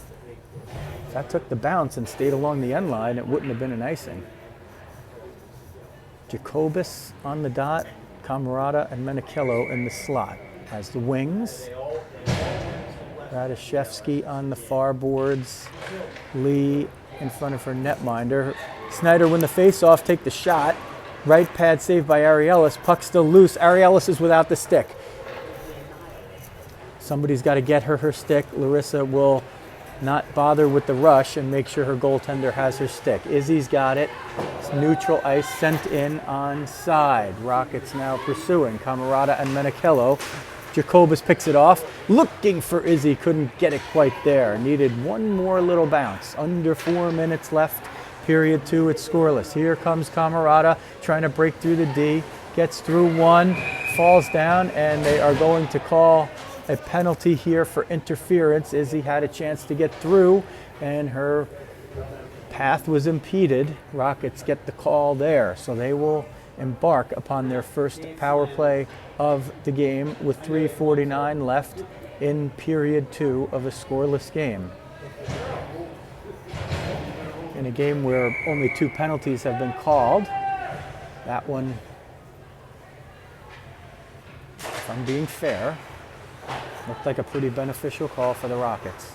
if that took the bounce and stayed along the end line, it wouldn't have been an icing. Jacobus on the dot, Camarada and Menichello in the slot as the wings. Radoszewski on the far boards. Lee in front of her netminder. Snider win the face-off, take the shot. Right pad saved by Arielis. Puck still loose. Arielis is without the stick. Somebody's got to get her stick. Larissa will not bother with the rush and make sure her goaltender has her stick. Izzy's got it. It's neutral ice, sent in on side. Rockets now pursuing. Camarada and Menichello Jacobus picks it off. Looking for Izzy, couldn't get it quite there. Needed one more little bounce. Under 4 minutes left. Period 2, it's scoreless. Here comes Camarada trying to break through the D. Gets through one, falls down, and they are going to call a penalty here for interference. Izzy had a chance to get through, and her path was impeded. Rockets get the call there, so they will embark upon their first power play of the game with 3:49 left in period 2 of a scoreless game. In a game where only 2 penalties have been called, that one, if I'm being fair, looked like a pretty beneficial call for the Rockets.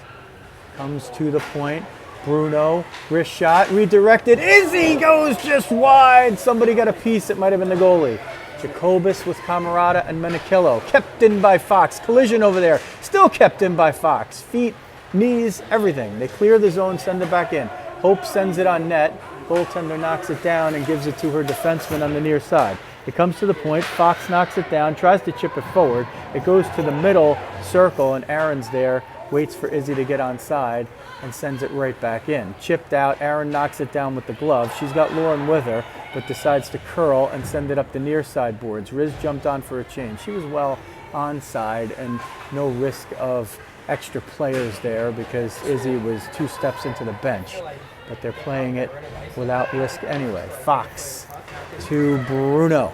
Comes to the point. Bruno, wrist shot, redirected. Izzy goes just wide. Somebody got a piece. It might have been the goalie. Jacobus with Camarada and Menikillo. Kept in by Fox. Collision over there. Still kept in by Fox. Feet, knees, everything. They clear the zone, send it back in. Hope sends it on net. Goaltender knocks it down and gives it to her defenseman on the near side. It comes to the point. Fox knocks it down, tries to chip it forward. It goes to the middle circle, and Aaron's there, waits for Izzy to get onside, and sends it right back in. Chipped out. Aaron knocks it down with the glove. She's got Lauren with her, but decides to curl and send it up the near side boards. Riz jumped on for a change. She was well onside, and no risk of extra players there because Izzy was 2 steps into the bench. But they're playing it without risk anyway. Fox to Bruno.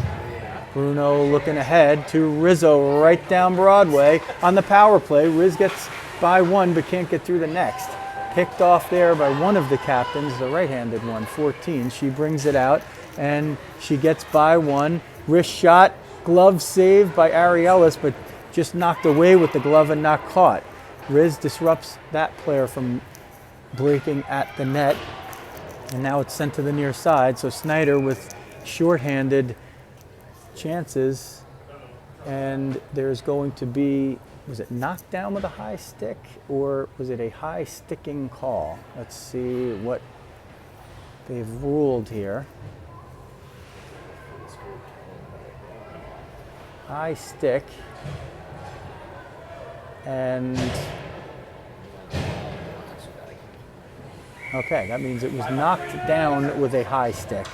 Bruno looking ahead to Rizzo right down Broadway on the power play. Riz gets by one but can't get through the next. Picked off there by one of the captains, the right-handed one, 14. She brings it out and she gets by one. Wrist shot, glove saved by Arielis, but just knocked away with the glove and not caught. Riz disrupts that player from breaking at the net, and now it's sent to the near side. So Snider with shorthanded chances, and there's going to be, was it knocked down with a high stick, or was it a high sticking call? Let's see what they've ruled here. High stick, and okay, that means it was knocked down with a high stick.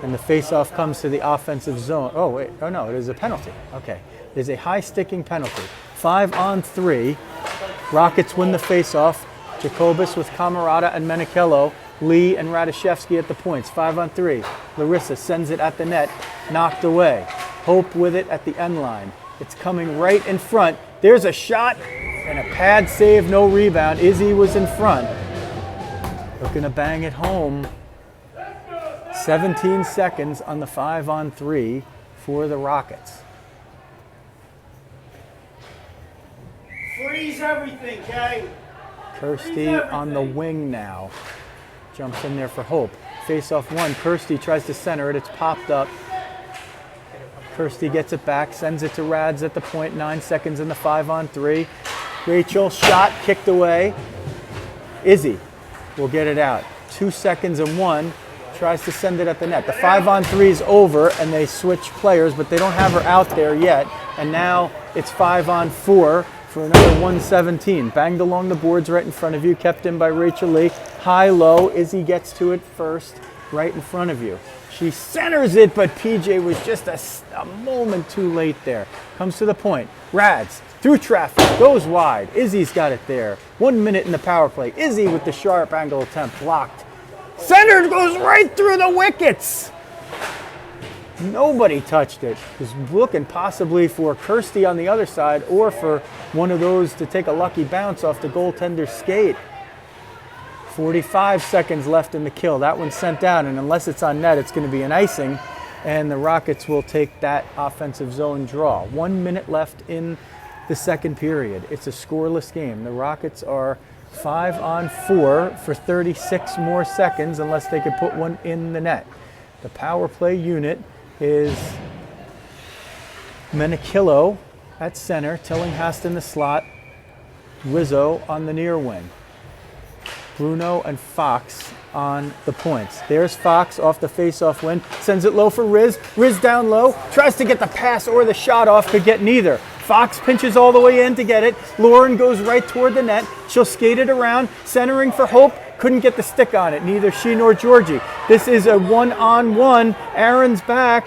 And the face-off comes to the offensive zone. Oh, wait. Oh, no, it is a penalty. Okay. It is a high-sticking penalty. 5-on-3. Rockets win the face-off. Jacobus with Camarada and Menikillo. Lee and Radishevsky at the points. 5-on-3. Larissa sends it at the net. Knocked away. Hope with it at the end line. It's coming right in front. There's a shot and a pad save, no rebound. Izzy was in front. Looking to bang it home. 17 seconds on the 5-on-3 for the Rockets. Freeze everything, Kay. Kirsty on the wing now. Jumps in there for Hope. Face off one. Kirsty tries to center it. It's popped up. Kirsty gets it back, sends it to Rads at the point. 9 seconds in the 5-on-3. Rachel shot, kicked away. Izzy will get it out. 2 seconds and 1. Tries to send it at the net. The 5-on-3 is over, and they switch players, but they don't have her out there yet. And now it's 5-on-4 for another 117. Banged along the boards right in front of you. Kept in by Rachel Lee. High-low. Izzy gets to it first, right in front of you. She centers it, but PJ was just a moment too late there. Comes to the point. Rads through traffic, goes wide. Izzy's got it there. 1 minute in the power play. Izzy with the sharp angle attempt, blocked. Centered, goes right through the wickets. Nobody touched it. Was looking possibly for Kirsty on the other side, or for one of those to take a lucky bounce off the goaltender's skate. 45 seconds left in the kill. That one's sent down, and unless it's on net, it's going to be an icing, and the Rockets will take that offensive zone draw. 1 minute left in the second period. It's a scoreless game. The Rockets are 5-on-4 for 36 more seconds unless they could put one in the net. The power play unit is Menikillo at center, Tillinghast in the slot, Rizzo on the near wing. Bruno and Fox on the points. There's Fox off the face-off win, sends it low for Riz. Riz down low, tries to get the pass or the shot off, could get neither. Fox pinches all the way in to get it. Lauren goes right toward the net. She'll skate it around, centering for Hope. Couldn't get the stick on it, neither she nor Georgie. This is a one-on-one. Aaron's back,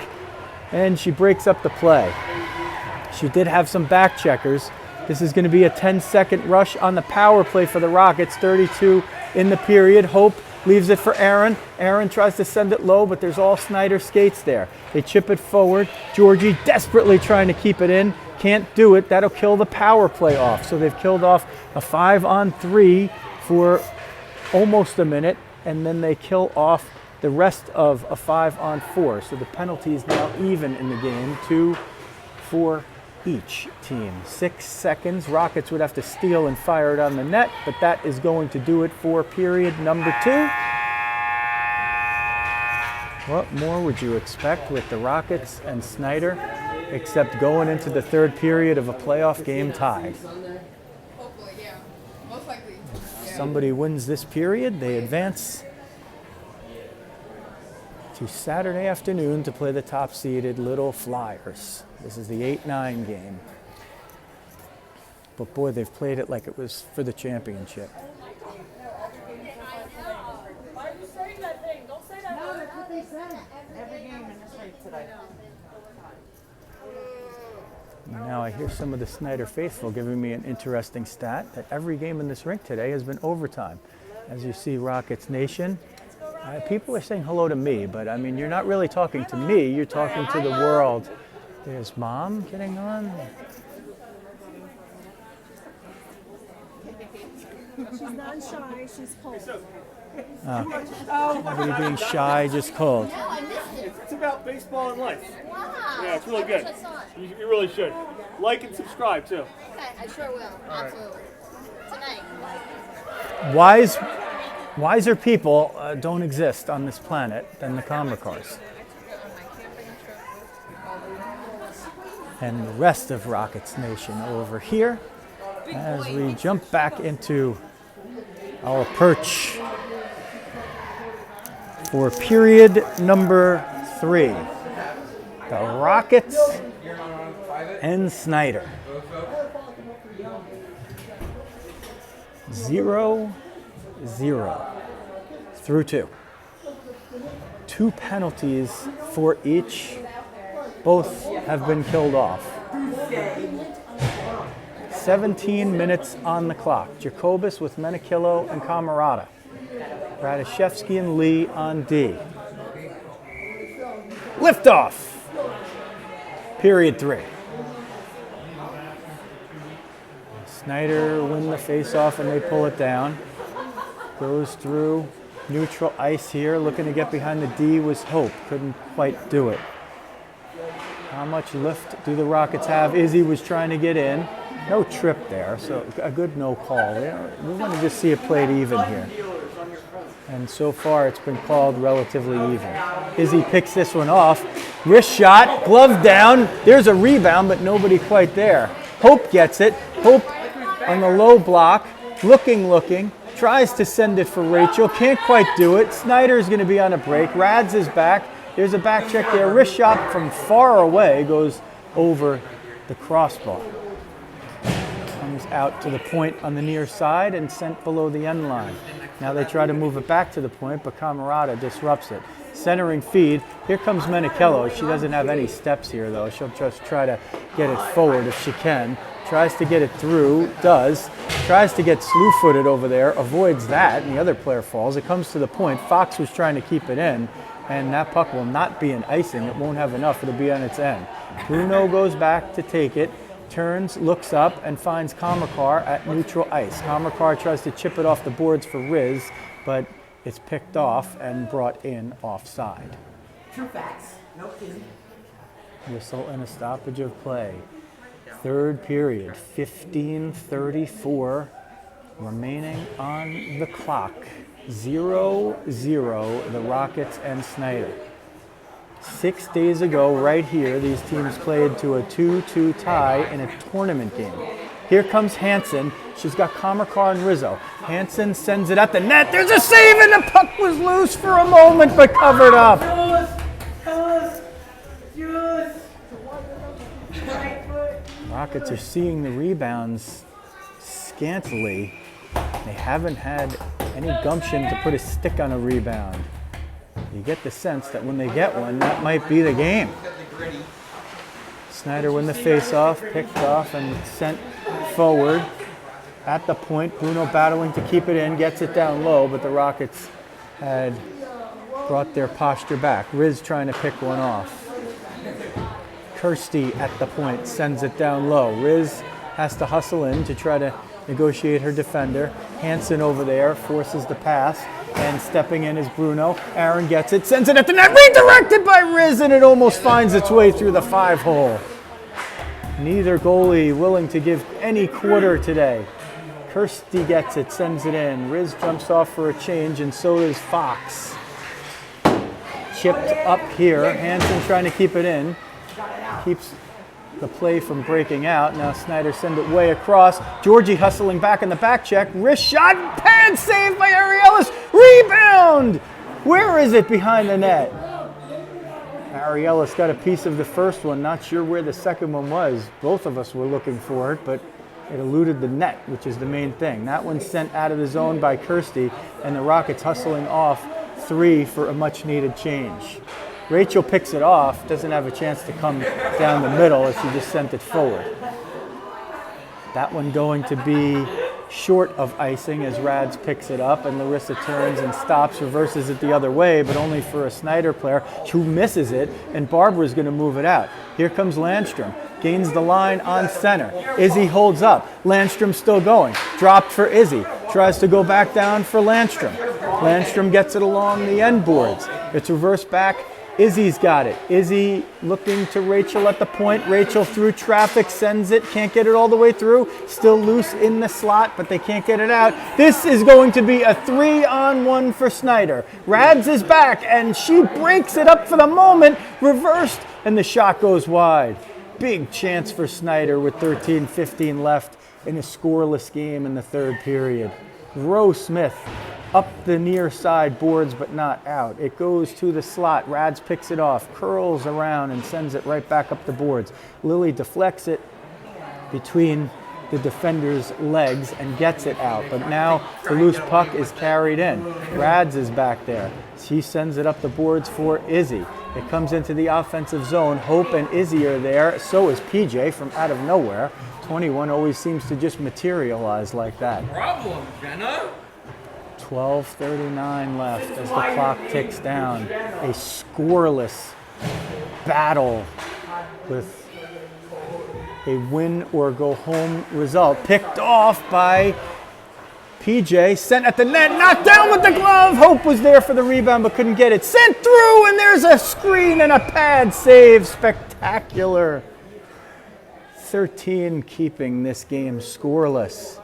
and she breaks up the play. She did have some back checkers. This is going to be a 10-second rush on the power play for the Rockets. 32 in the period. Hope leaves it for Aaron. Aaron tries to send it low, but there's all Snider skates there. They chip it forward. Georgie desperately trying to keep it in. Can't do it. That'll kill the power play off. So they've killed off a 5-on-3 for almost a minute, and then they kill off the rest of a 5-on-4. So the penalty is now even in the game, 2 for each team. 6 seconds. Rockets would have to steal and fire it on the net, but that is going to do it for period number 2. What more would you expect with the Rockets and Snider, except going into the 3rd period of a playoff game tied? Hopefully, yeah. Most likely. If somebody wins this period, they advance to Saturday afternoon to play the top-seeded Little Flyers. This is the 8-9 game. But boy, they've played it like it was for the championship. Why are you saying that thing? Don't say that. No, that's what they said. Every game in this week today. Now I hear some of the Snider faithful giving me an interesting stat that every game in this rink today has been overtime. As you see, Rockets Nation, people are saying hello to me, but I mean, you're not really talking to me, you're talking to the world. There's Mom getting on. She's not shy, she's cold. Nobody being shy, just cold. It's about baseball and life. Wow. Yeah, it's really good. I saw it. You really should. Like and subscribe, too. Okay, I sure will. Absolutely. Tonight. Wiser people don't exist on this planet than the Comber Cars. And the rest of Rockets Nation over here as we jump back into our perch for period number 3. The Rockets and Snider. 0-0 through 2. 2 penalties for each. Both have been killed off. 17 minutes on the clock. Jacobus with Menachillo and Camarada. Radishevsky and Lee on D. Liftoff. Period 3. Snider win the face-off and they pull it down. Goes through neutral ice here. Looking to get behind the D was Hope. Couldn't quite do it. How much lift do the Rockets have? Izzy was trying to get in. No trip there, so a good no call. We want to just see it played even here. And so far it's been called relatively even. Izzy picks this one off. Wrist shot, glove down. There's a rebound, but nobody quite there. Hope gets it. Hope on the low block, looking, tries to send it for Rachel, can't quite do it. Snider's going to be on a break. Rads is back. There's a back check there. Wrist shot from far away goes over the crossbar. Comes out to the point on the near side and sent below the end line. Now they try to move it back to the point, but Camarada disrupts it. Centering feed. Here comes Menachillo. She doesn't have any steps here, though. She'll just try to get it forward if she can. Tries to get it through, does. Tries to get slew-footed over there, avoids that, and the other player falls. It comes to the point. Fox was trying to keep it in, and that puck will not be an icing. It won't have enough. It'll be on its end. Bruno goes back to take it, turns, looks up, and finds Kamakar at neutral ice. Kamakar tries to chip it off the boards for Riz, but it's picked off and brought in offside. True facts. No kidding. Whistle and a stoppage of play. 3rd period, 15:34 remaining on the clock. 0-0, the Rockets and Snider. 6 days ago, right here, these teams played to a 2-2 tie in a tournament game. Here comes Hansen. She's got Kamakar and Rizzo. Hansen sends it at the net. There's a save, and the puck was loose for a moment, but covered up. Rockets are seeing the rebounds scantily. They haven't had any gumption to put a stick on a rebound. You get the sense that when they get one, that might be the game. Snider win the face-off, picked off and sent forward. At the point, Bruno battling to keep it in, gets it down low, but the Rockets had brought their posture back. Riz trying to pick one off. Kirsty at the point sends it down low. Riz has to hustle in to try to negotiate her defender. Hansen over there forces the pass, and stepping in is Bruno. Aaron gets it, sends it at the net, redirected by Riz, and it almost finds its way through the 5-hole. Neither goalie willing to give any quarter today. Kirsty gets it, sends it in. Riz jumps off for a change, and so does Fox. Chipped up here. Hansen trying to keep it in. Keeps the play from breaking out. Now Snider sends it way across. Georgie hustling back in the back check. Wrist shot, pad saved by Arielis. Rebound! Where is it behind the net? Arielis got a piece of the first one. Not sure where the second one was. Both of us were looking for it, but it eluded the net, which is the main thing. That one's sent out of the zone by Kirsty, and the Rockets hustling off 3 for a much-needed change. Rachel picks it off, doesn't have a chance to come down the middle as she just sent it forward. That one going to be short of icing as Rads picks it up, and Larissa turns and stops, reverses it the other way, but only for a Snider player who misses it, and Barbara's going to move it out. Here comes Landstrom, gains the line on center. Izzy holds up. Landstrom still going. Dropped for Izzy. Tries to go back down for Landstrom. Landstrom gets it along the end boards. It's reversed back. Izzy's got it. Izzy looking to Rachel at the point. Rachel through traffic sends it. Can't get it all the way through. Still loose in the slot, but they can't get it out. This is going to be a 3-on-1 for Snider. Rads is back, and she breaks it up for the moment. Reversed, and the shot goes wide. Big chance for Snider with 13:15 left in a scoreless game in the third period. Roe Smith up the near side boards, but not out. It goes to the slot. Rads picks it off, curls around, and sends it right back up the boards. Lily deflects it between the defender's legs and gets it out. But now the loose puck is carried in. Rads is back there. She sends it up the boards for Izzy. It comes into the offensive zone. Hope and Izzy are there. So is PJ from out of nowhere. 21 always seems to just materialize like that. Problem, Jenna. 12:39 left as the clock ticks down. A scoreless battle with a win or go home result. Picked off by PJ, sent at the net, knocked down with the glove. Hope was there for the rebound but couldn't get it. Sent through, and there's a screen and a pad save. Spectacular. 13 keeping this game scoreless.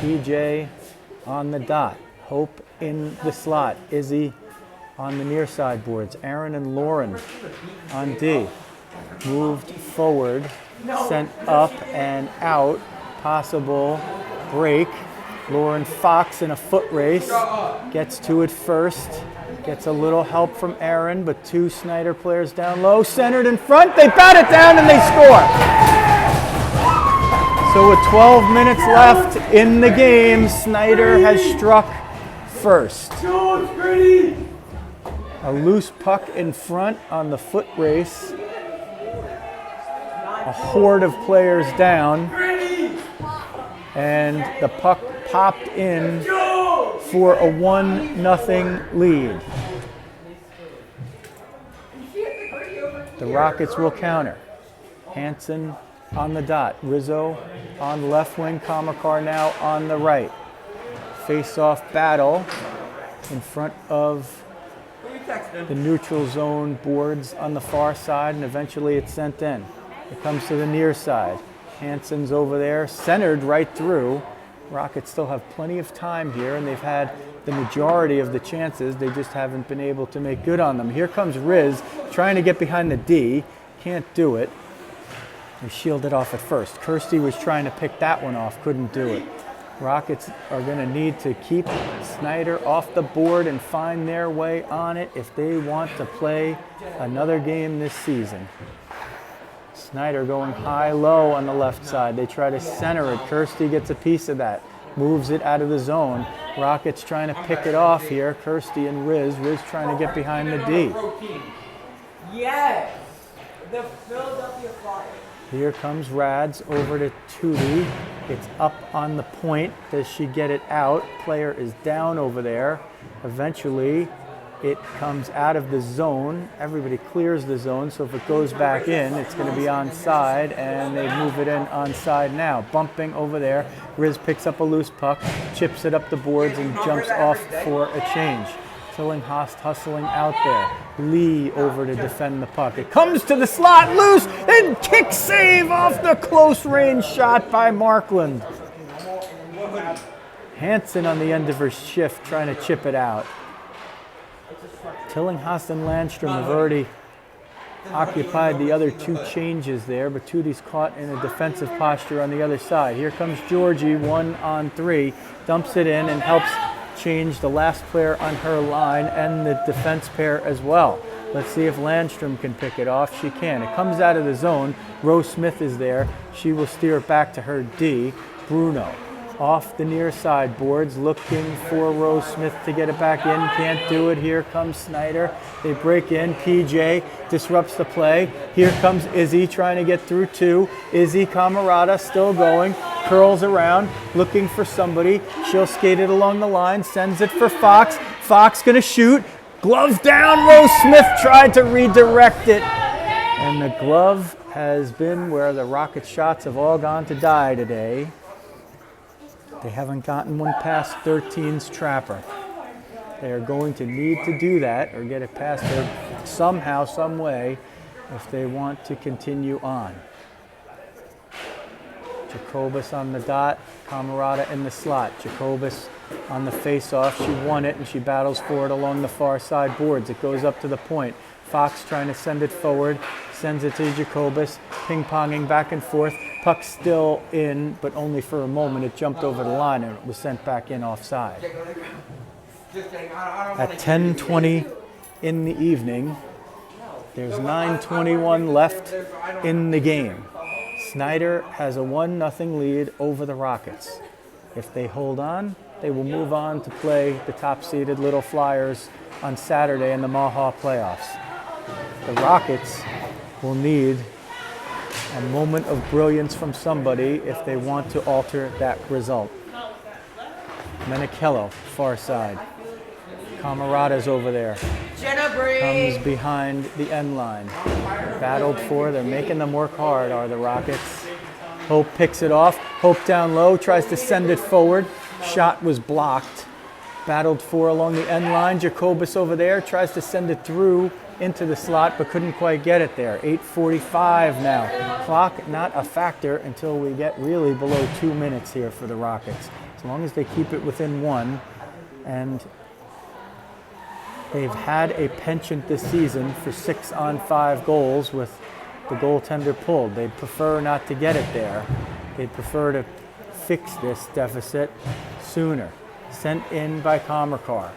PJ on the dot. Hope in the slot. Izzy on the near side boards. Aaron and Lauren on D. Moved forward, sent up and out. Possible break. Lauren Fox in a foot race. Gets to it first. Gets a little help from Aaron, but 2 Snider players down low. Centered in front. They bat it down and they score. So with 12 minutes left in the game, Snider has struck first. A loose puck in front on the foot race. A horde of players down. And the puck popped in for a 1-0 lead. The Rockets will counter. Hansen on the dot. Rizzo on the left wing. Kamakar now on the right. Face-off battle in front of the neutral zone boards on the far side, and eventually it's sent in. It comes to the near side. Hansen's over there, centered right through. Rockets still have plenty of time here, and they've had the majority of the chances. They just haven't been able to make good on them. Here comes Riz trying to get behind the D. Can't do it. They shielded off at first. Kirsty was trying to pick that one off, couldn't do it. Rockets are going to need to keep Snider off the board and find their way on it if they want to play another game this season. Snider going high-low on the left side. They try to center it. Kirsty gets a piece of that. Moves it out of the zone. Rockets trying to pick it off here. Kirsty and Riz. Riz trying to get behind the D. Yes! The Philadelphia Flyers. Here comes Rads over to Tootie. It's up on the point. Does she get it out? Player is down over there. Eventually, it comes out of the zone. Everybody clears the zone, so if it goes back in, it's going to be onside, and they move it in onside now. Bumping over there. Riz picks up a loose puck, chips it up the boards, and jumps off for a change. Tillinghast hustling out there. Lee over to defend the puck. It comes to the slot, loose, and kick save off the close range shot by Markland. Hansen on the end of her shift trying to chip it out. Tillinghast and Landstrom have already occupied the other two changes there, but Tootie's caught in a defensive posture on the other side. Here comes Georgie, 1-on-3, dumps it in and helps change the last player on her line and the defense pair as well. Let's see if Landstrom can pick it off. She can. It comes out of the zone. Rose Smith is there. She will steer it back to her D. Bruno off the near side boards, looking for Rose Smith to get it back in. Can't do it. Here comes Snider. They break in. PJ disrupts the play. Here comes Izzy trying to get through two. Izzy Camarada still going. Curls around, looking for somebody. She'll skate it along the line. Sends it for Fox. Fox gonna shoot. Glove down. Rose Smith tried to redirect it. And the glove has been where the Rocket shots have all gone to die today. They haven't gotten one past 13's trapper. They are going to need to do that or get it past her somehow, some way, if they want to continue on. Jacobus on the dot, Camarada in the slot. Jacobus on the face-off. She won it, and she battles for it along the far side boards. It goes up to the point. Fox trying to send it forward, sends it to Jacobus, ping-ponging back and forth. Puck still in, but only for a moment. It jumped over the line, and it was sent back in offside. At 10:20 in the evening, there's 9:21 left in the game. Snider has a 1-0 lead over the Rockets. If they hold on, they will move on to play the top-seeded Little Flyers on Saturday in the MAWHA Playoffs. The Rockets will need a moment of brilliance from somebody if they want to alter that result. Menichello, far side. Camarada's over there. Comes behind the end line. Battled for. They're making them work hard, are the Rockets. Hope picks it off. Hope down low. Tries to send it forward. Shot was blocked. Battled for along the end line. Jacobus over there. Tries to send it through into the slot, but couldn't quite get it there. 8:45 now. Clock not a factor until we get really below 2 minutes here for the Rockets. As long as they keep it within one. And they've had a penchant this season for 6-on-5 goals with the goaltender pulled. They'd prefer not to get it there. They'd prefer to fix this deficit sooner. Sent in by Camarada.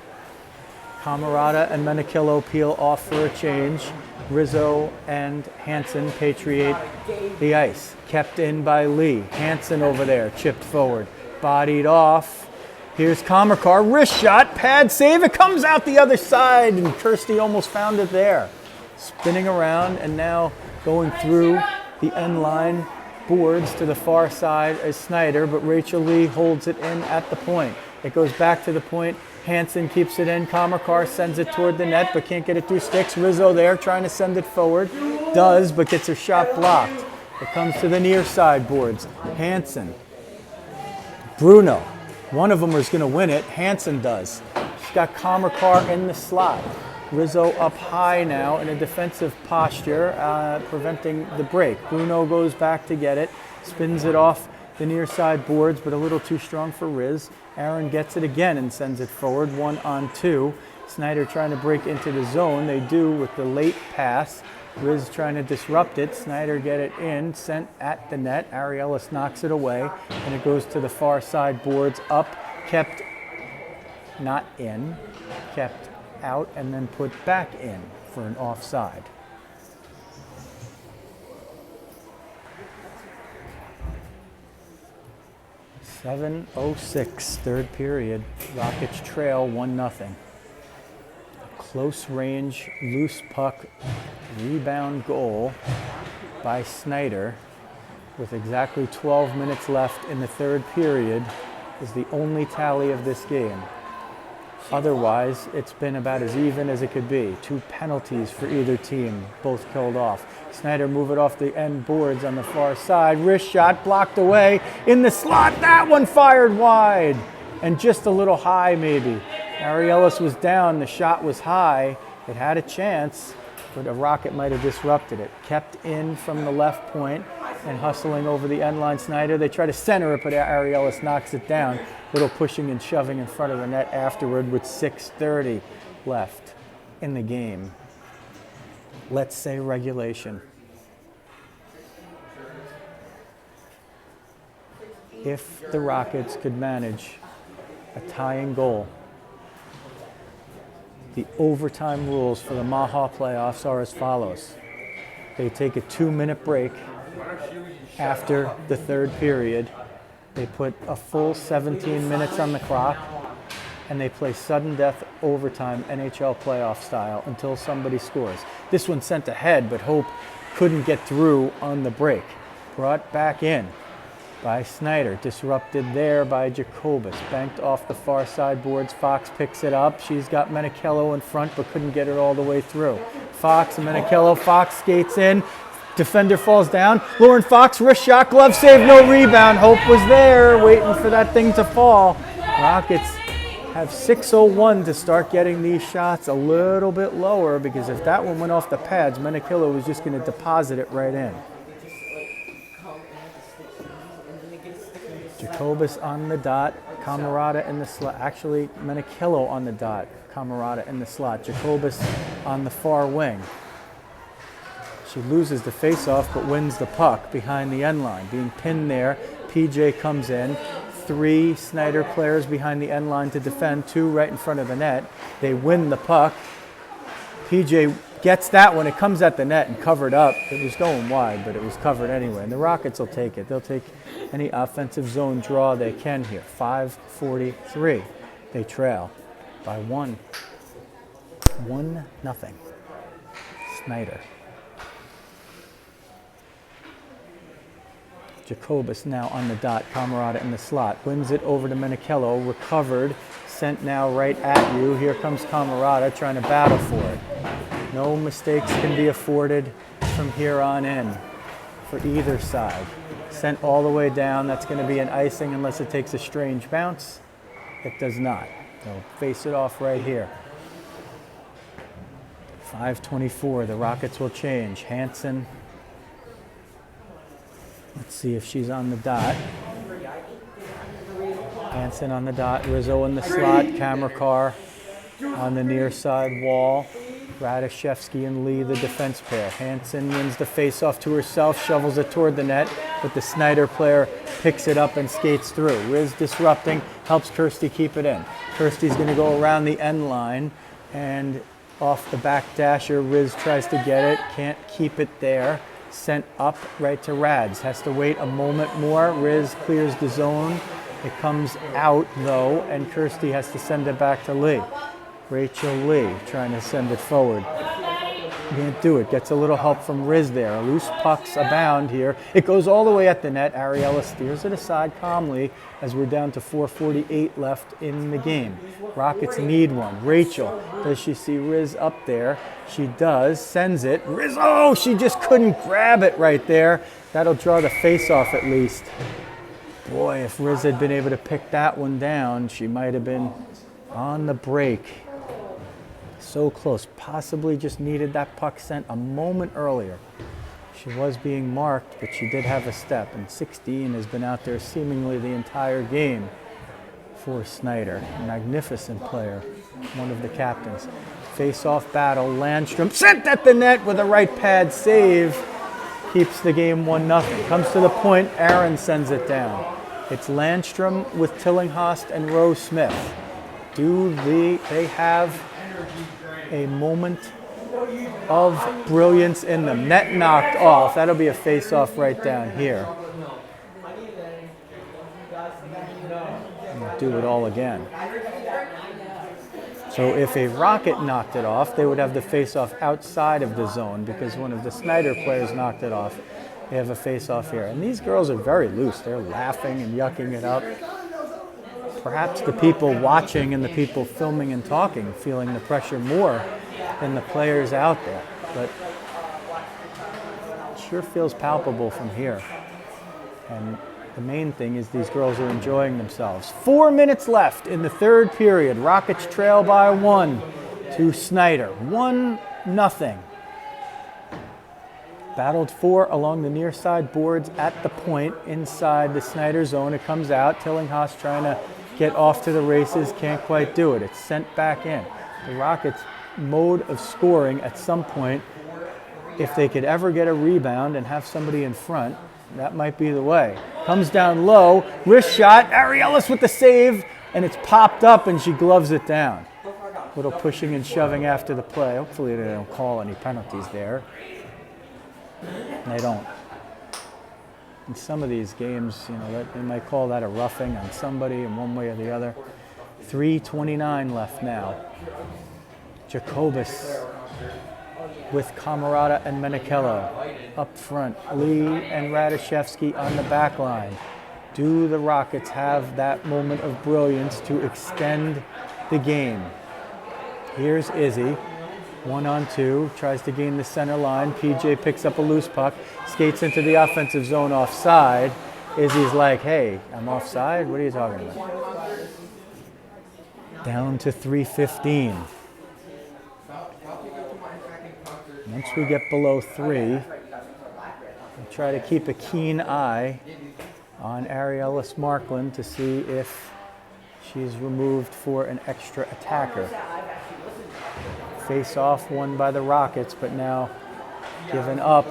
Camarada and Menichello peel off for a change. Rizzo and Hansen patriate the ice. Kept in by Lee. Hansen over there, chipped forward. Bodied off. Here's Camarada, wrist shot, pad save. It comes out the other side, and Kirsty almost found it there. Spinning around and now going through the end line boards to the far side as Snider, but Rachel Lee holds it in at the point. It goes back to the point. Hansen keeps it in. Camarada sends it toward the net, but can't get it through sticks. Rizzo there trying to send it forward. Does, but gets her shot blocked. It comes to the near side boards. Hansen. Bruno. One of them is going to win it. Hansen does. She's got Camarada in the slot. Rizzo up high now in a defensive posture, preventing the break. Bruno goes back to get it. Spins it off the near side boards, but a little too strong for Riz. Aaron gets it again and sends it forward, 1-on-2. Snider trying to break into the zone. They do with the late pass. Riz trying to disrupt it. Snider get it in, sent at the net. Ariellis knocks it away, and it goes to the far side boards, up, kept not in, kept out, and then put back in for an offside. .7:06, third period. Rockets trail 1-0. Close range, loose puck, rebound goal by Snider with exactly 12 minutes left in the third period is the only tally of this game. Otherwise, it's been about as even as it could be. 2 penalties for either team, both killed off. Snider move it off the end boards on the far side. Wrist shot blocked away in the slot. That one fired wide and just a little high maybe. Ariellis was down, the shot was high. It had a chance, but a Rocket might have disrupted it. Kept in from the left point and hustling over the end line. Snider, they try to center it, but Ariellis knocks it down. Little pushing and shoving in front of the net afterward with 6:30 left in the game. Let's say regulation. If the Rockets could manage a tying goal, the overtime rules for the MAWHA playoffs are as follows. They take a 2-minute break after the third period. They put a full 17 minutes on the clock, and they play sudden death overtime NHL playoff style until somebody scores. This one sent ahead, but Hope couldn't get through on the break. Brought back in by Snider, disrupted there by Jacobus, banked off the far side boards. Fox picks it up. She's got Menichello in front, but couldn't get it all the way through. Fox and Menichello. Fox skates in. Defender falls down. Lauren Fox, wrist shot, glove save, no rebound. Hope was there, waiting for that thing to fall. Rockets have 6:01 to start getting these shots a little bit lower, because if that one went off the pads, Menichello was just going to deposit it right in. Jacobus on the dot, Camarada in the slot. Actually, Menichello on the dot, Camarada in the slot. Jacobus on the far wing. She loses the face-off, but wins the puck behind the end line. Being pinned there, PJ comes in. 3 Snider players behind the end line to defend, 2 right in front of the net. They win the puck. PJ gets that one. It comes at the net and covered up. It was going wide, but it was covered anyway. And the Rockets will take it. They'll take any offensive zone draw they can here. 5:43. They trail by 1. 1-0. Snider. Jacobus now on the dot, Camarada in the slot. Wins it over to Menichello, recovered, sent now right at you. Here comes Camarada trying to battle for it. No mistakes can be afforded from here on in for either side. Sent all the way down. That's going to be an icing unless it takes a strange bounce. It does not. They'll face it off right here. 5:24. The Rockets will change. Hansen. Let's see if she's on the dot. Hansen on the dot. Rizzo in the slot. Kamarkar on the near side wall. Radishevsky and Lee, the defense pair. Hansen wins the face-off to herself, shovels it toward the net, but the Snider player picks it up and skates through. Riz disrupting, helps Kirsty keep it in. Kirsty's going to go around the end line, and off the back dasher, Riz tries to get it, can't keep it there. Sent up right to Rads. Has to wait a moment more. Riz clears the zone. It comes out, though, and Kirsty has to send it back to Lee. Rachel Lee trying to send it forward. Can't do it. Gets a little help from Riz there. Loose pucks abound here. It goes all the way at the net. Ariella steers it aside calmly as we're down to 4:48 left in the game. Rockets need one. Rachel, does she see Riz up there? She does. Sends it. Riz, oh, she just couldn't grab it right there. That'll draw the face-off at least. Boy, if Riz had been able to pick that one down, she might have been on the break. So close. Possibly just needed that puck sent a moment earlier. She was being marked, but she did have a step, and 16 has been out there seemingly the entire game for Snider. Magnificent player, one of the captains. Face-off battle. Landstrom sent at the net with a right pad save. Keeps the game 1-0. Comes to the point. Aaron sends it down. It's Landstrom with Tillinghast and Rowe Smith. They have a moment of brilliance in them? Net knocked off. That'll be a face-off right down here. And do it all again. So if a Rocket knocked it off, they would have the face-off outside of the zone because one of the Snider players knocked it off. They have a face-off here. And these girls are very loose. They're laughing and yucking it up. Perhaps the people watching and the people filming and talking feeling the pressure more than the players out there. But it sure feels palpable from here. And the main thing is these girls are enjoying themselves. 4 minutes left in the third period. Rockets trail by 1 to Snider. 1-0. Battled for along the near side boards at the point inside the Snider zone. It comes out. Tillinghast trying to get off to the races. Can't quite do it. It's sent back in. The Rockets' mode of scoring at some point, if they could ever get a rebound and have somebody in front, that might be the way. Comes down low, wrist shot, Ariellis with the save, and it's popped up and she gloves it down. Little pushing and shoving after the play. Hopefully they don't call any penalties there. They don't. In some of these games, they might call that a roughing on somebody in one way or the other. 3:29 left now. Jacobus with Camarada and Menichello up front. Lee and Radishevsky on the back line. Do the Rockets have that moment of brilliance to extend the game? Here's Izzy. 1-on-2, tries to gain the center line. PJ picks up a loose puck, skates into the offensive zone offside. Izzy's like, hey, I'm offside? What are you talking about? Down to 3:15. Once we get below 3, we'll try to keep a keen eye on Ariellis Markland to see if she's removed for an extra attacker. Face-off won by the Rockets, but now given up,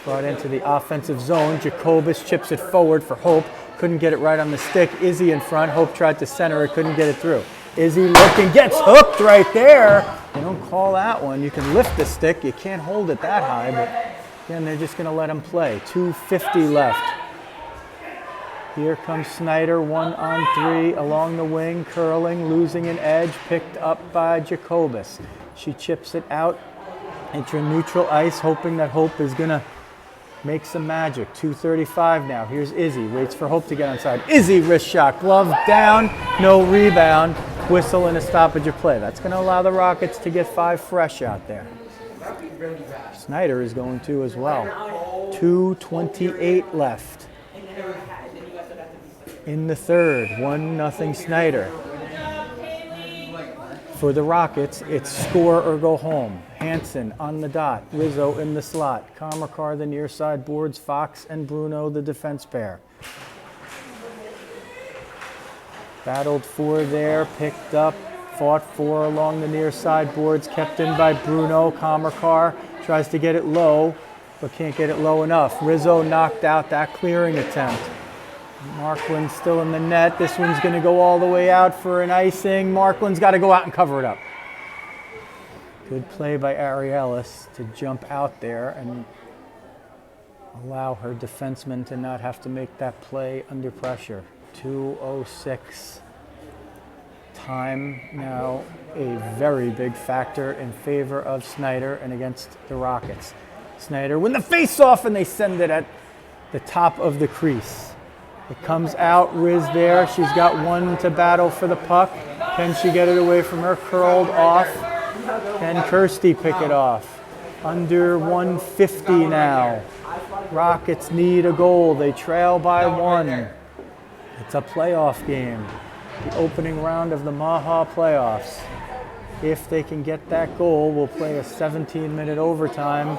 brought into the offensive zone. Jacobus chips it forward for Hope. Couldn't get it right on the stick. Izzy in front. Hope tried to center it, couldn't get it through. Izzy looking, gets hooked right there. You don't call that one. You can lift the stick. You can't hold it that high, but again, they're just going to let him play. 2:50 left. Here comes Snider, 1-on-3 along the wing, curling, losing an edge, picked up by Jacobus. She chips it out into neutral ice, hoping that Hope is going to make some magic. 2:35 now. Here's Izzy. Waits for Hope to get onside. Izzy wrist shot. Glove down. No rebound. Whistle and a stoppage of play. That's going to allow the Rockets to get 5 fresh out there. Snider is going to as well. 2:28 left. In the third. 1-0 Snider. For the Rockets, it's score or go home. Hansen on the dot, Rizzo in the slot, Kamakar the near side boards, Fox and Bruno the defense pair. Battled for there, picked up, fought for along the near side boards, kept in by Bruno. Kamakar tries to get it low, but can't get it low enough. Rizzo knocked out that clearing attempt. Markland still in the net. This one's going to go all the way out for an icing. Markland's got to go out and cover it up. Good play by Ariellis to jump out there and allow her defenseman to not have to make that play under pressure. 2:06. Time now a very big factor in favor of Snider and against the Rockets. Snider win the face-off and they send it at the top of the crease. It comes out, Riz there. She's got one to battle for the puck. Can she get it away from her? Curled off. Can Kirsty pick it off? Under 1:50 now. Rockets need a goal. They trail by 1. It's a playoff game. The opening round of the MAWHA Playoffs. If they can get that goal, we'll play a 17-minute overtime.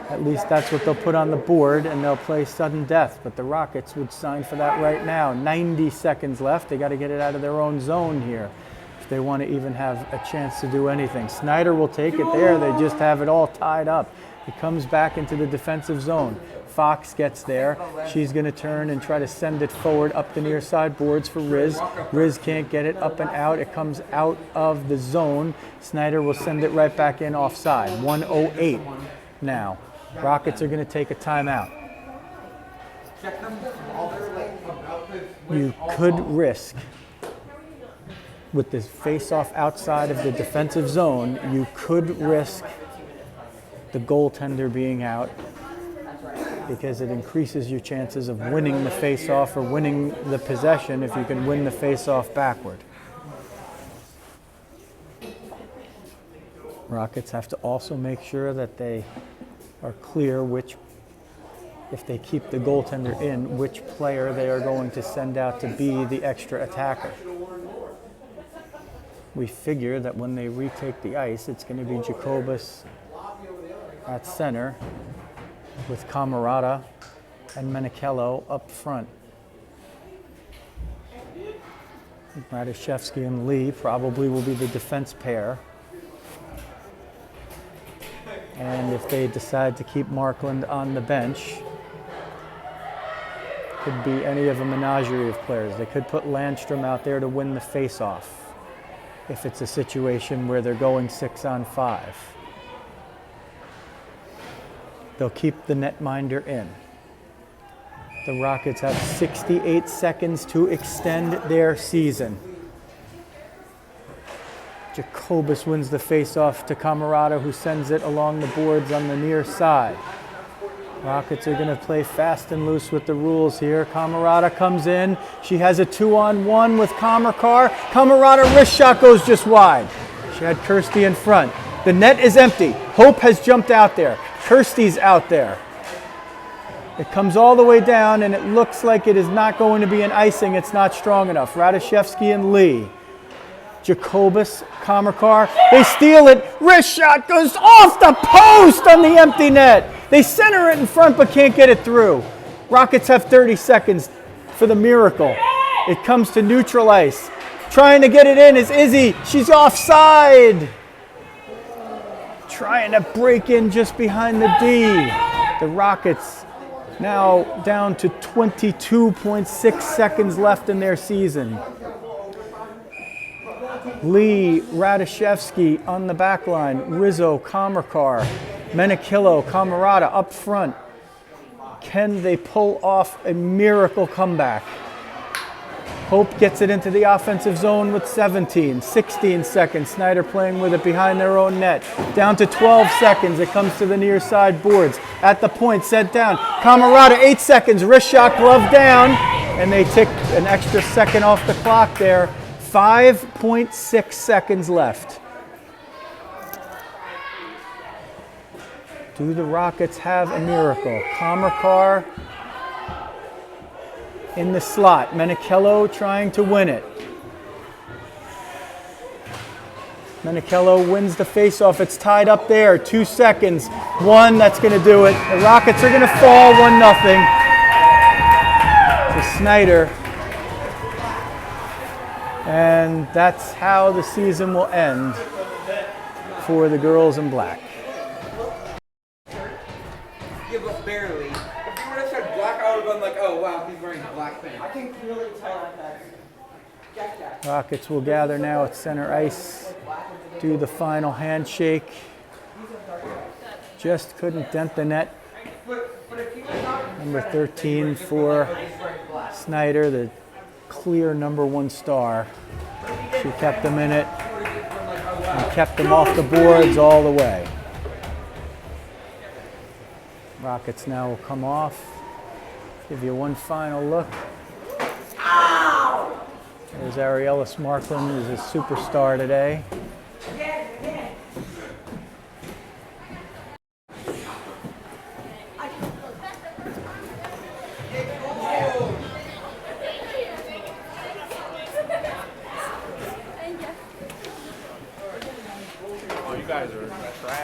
At least that's what they'll put on the board, and they'll play sudden death. But the Rockets would sign for that right now. 90 seconds left. They got to get it out of their own zone here. If they want to even have a chance to do anything. Snider will take it there. They just have it all tied up. It comes back into the defensive zone. Fox gets there. She's going to turn and try to send it forward up the near side boards for Riz. Riz can't get it up and out. It comes out of the zone. Snider will send it right back in offside. 1:08 now. Rockets are going to take a timeout. You could risk, with this face-off outside of the defensive zone, you could risk the goaltender being out because it increases your chances of winning the face-off or winning the possession if you can win the face-off backward. Rockets have to also make sure that they are clear which, if they keep the goaltender in, which player they are going to send out to be the extra attacker. We figure that when they retake the ice, it's going to be Jacobus at center with Camerata and Menichello up front. Radishevsky and Lee probably will be the defense pair. And if they decide to keep Markland on the bench, could be any of a menagerie of players. They could put Landstrom out there to win the face-off if it's a situation where they're going 6-on-5. They'll keep the netminder in. The Rockets have 68 seconds to extend their season. Jacobus wins the face-off to Camerata, who sends it along the boards on the near side. Rockets are going to play fast and loose with the rules here. Camerata comes in. She has a 2-on-1 with Camerata. Camerata wrist shot goes just wide. She had Kirsty in front. The net is empty. Hope has jumped out there. Kirsty's out there. It comes all the way down, and it looks like it is not going to be an icing. It's not strong enough. Radishevsky and Lee. Jacobus, Camerata, they steal it. Wrist shot goes off the post on the empty net. They center it in front but can't get it through. Rockets have 30 seconds for the miracle. It comes to neutral ice. Trying to get it in is Izzy. She's offside. Trying to break in just behind the D. The Rockets now down to 22.6 seconds left in their season. Lee, Radishevsky on the back line. Rizzo, Camerata, Menichello, Camerata up front. Can they pull off a miracle comeback? Hope gets it into the offensive zone with 16 seconds. Snider playing with it behind their own net. Down to 12 seconds. It comes to the near side boards. At the point, set down. Camerata, 8 seconds. Wrist shot, glove down. And they tick an extra second off the clock there. 5.6 seconds left. Do the Rockets have a miracle? Camerata in the slot. Menichello trying to win it. Menichello wins the faceoff. It's tied up there. 2 seconds. One, that's going to do it. The Rockets are going to fall 1-0 to Snider. And that's how the season will end for the girls in black. Yeah, but barely. If you would have said black, I would have been like, oh wow, he's wearing black pants. I can clearly tell that. Rockets will gather now at center ice, do the final handshake. Just couldn't dent the net. Number 13 for Snider, the clear #1 star. She kept them in it and kept them off the boards all the way. Rockets now will come off. Give you one final look. There's Ariella Markland, who's a superstar today.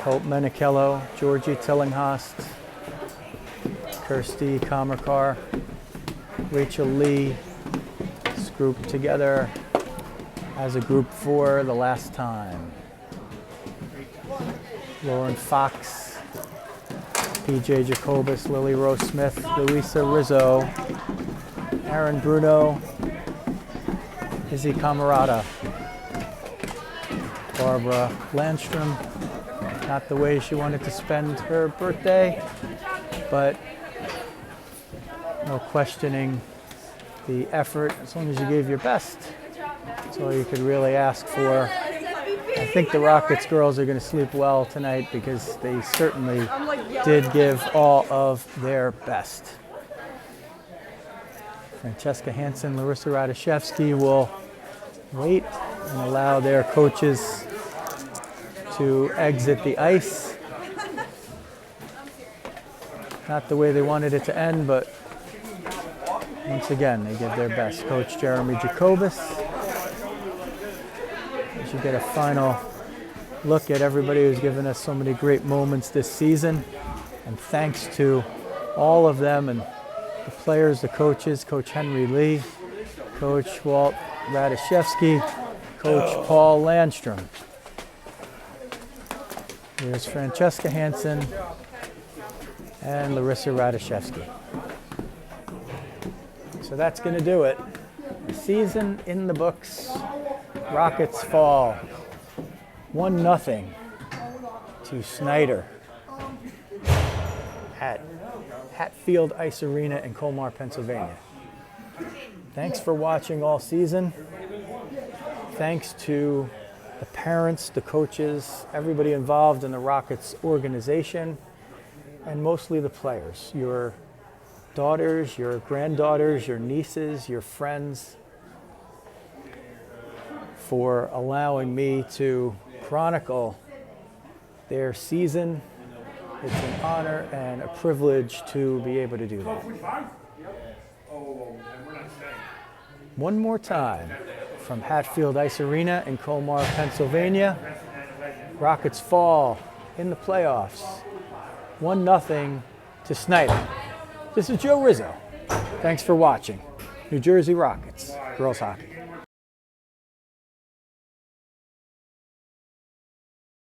Hope Menichello, Georgie Tillinghast, Kirsty Camerata, Rachel Lee, grouped together as a group for the last time. Lauren Fox, PJ Jacobus, Lily Rose Smith, Louisa Rizzo, Aaron Bruno, Izzy Camarada, Barbara Landstrom. Not the way she wanted to spend her birthday, but no questioning the effort. As long as you gave your best, that's all you could really ask for. I think the Rockets girls are going to sleep well tonight because they certainly did give all of their best. Francesca Hansen, Larissa Radoszewski will wait and allow their coaches to exit the ice. Not the way they wanted it to end, but once again, they give their best. Coach Jeremy Jacobus. As you get a final look at everybody who's given us so many great moments this season. And thanks to all of them and the players, the coaches, Coach Henry Lee, Coach Walt Radoszewski, Coach Paul Landstrom. Here's Francesca Hansen and Larissa Radoszewski. So that's going to do it. The season in the books. Rockets fall 1-0 to Snider at Hatfield Ice Arena in Colmar, Pennsylvania. Thanks for watching all season. Thanks to the parents, the coaches, everybody involved in the Rockets organization, and mostly the players. Your daughters, your granddaughters, your nieces, your friends, for allowing me to chronicle their season. It's an honor and a privilege to be able to do that. One more time from Hatfield Ice Arena in Colmar, Pennsylvania. Rockets fall in the playoffs 1-0 to Snider. This is Joe Rizzo. Thanks for watching. New Jersey Rockets, girls hockey.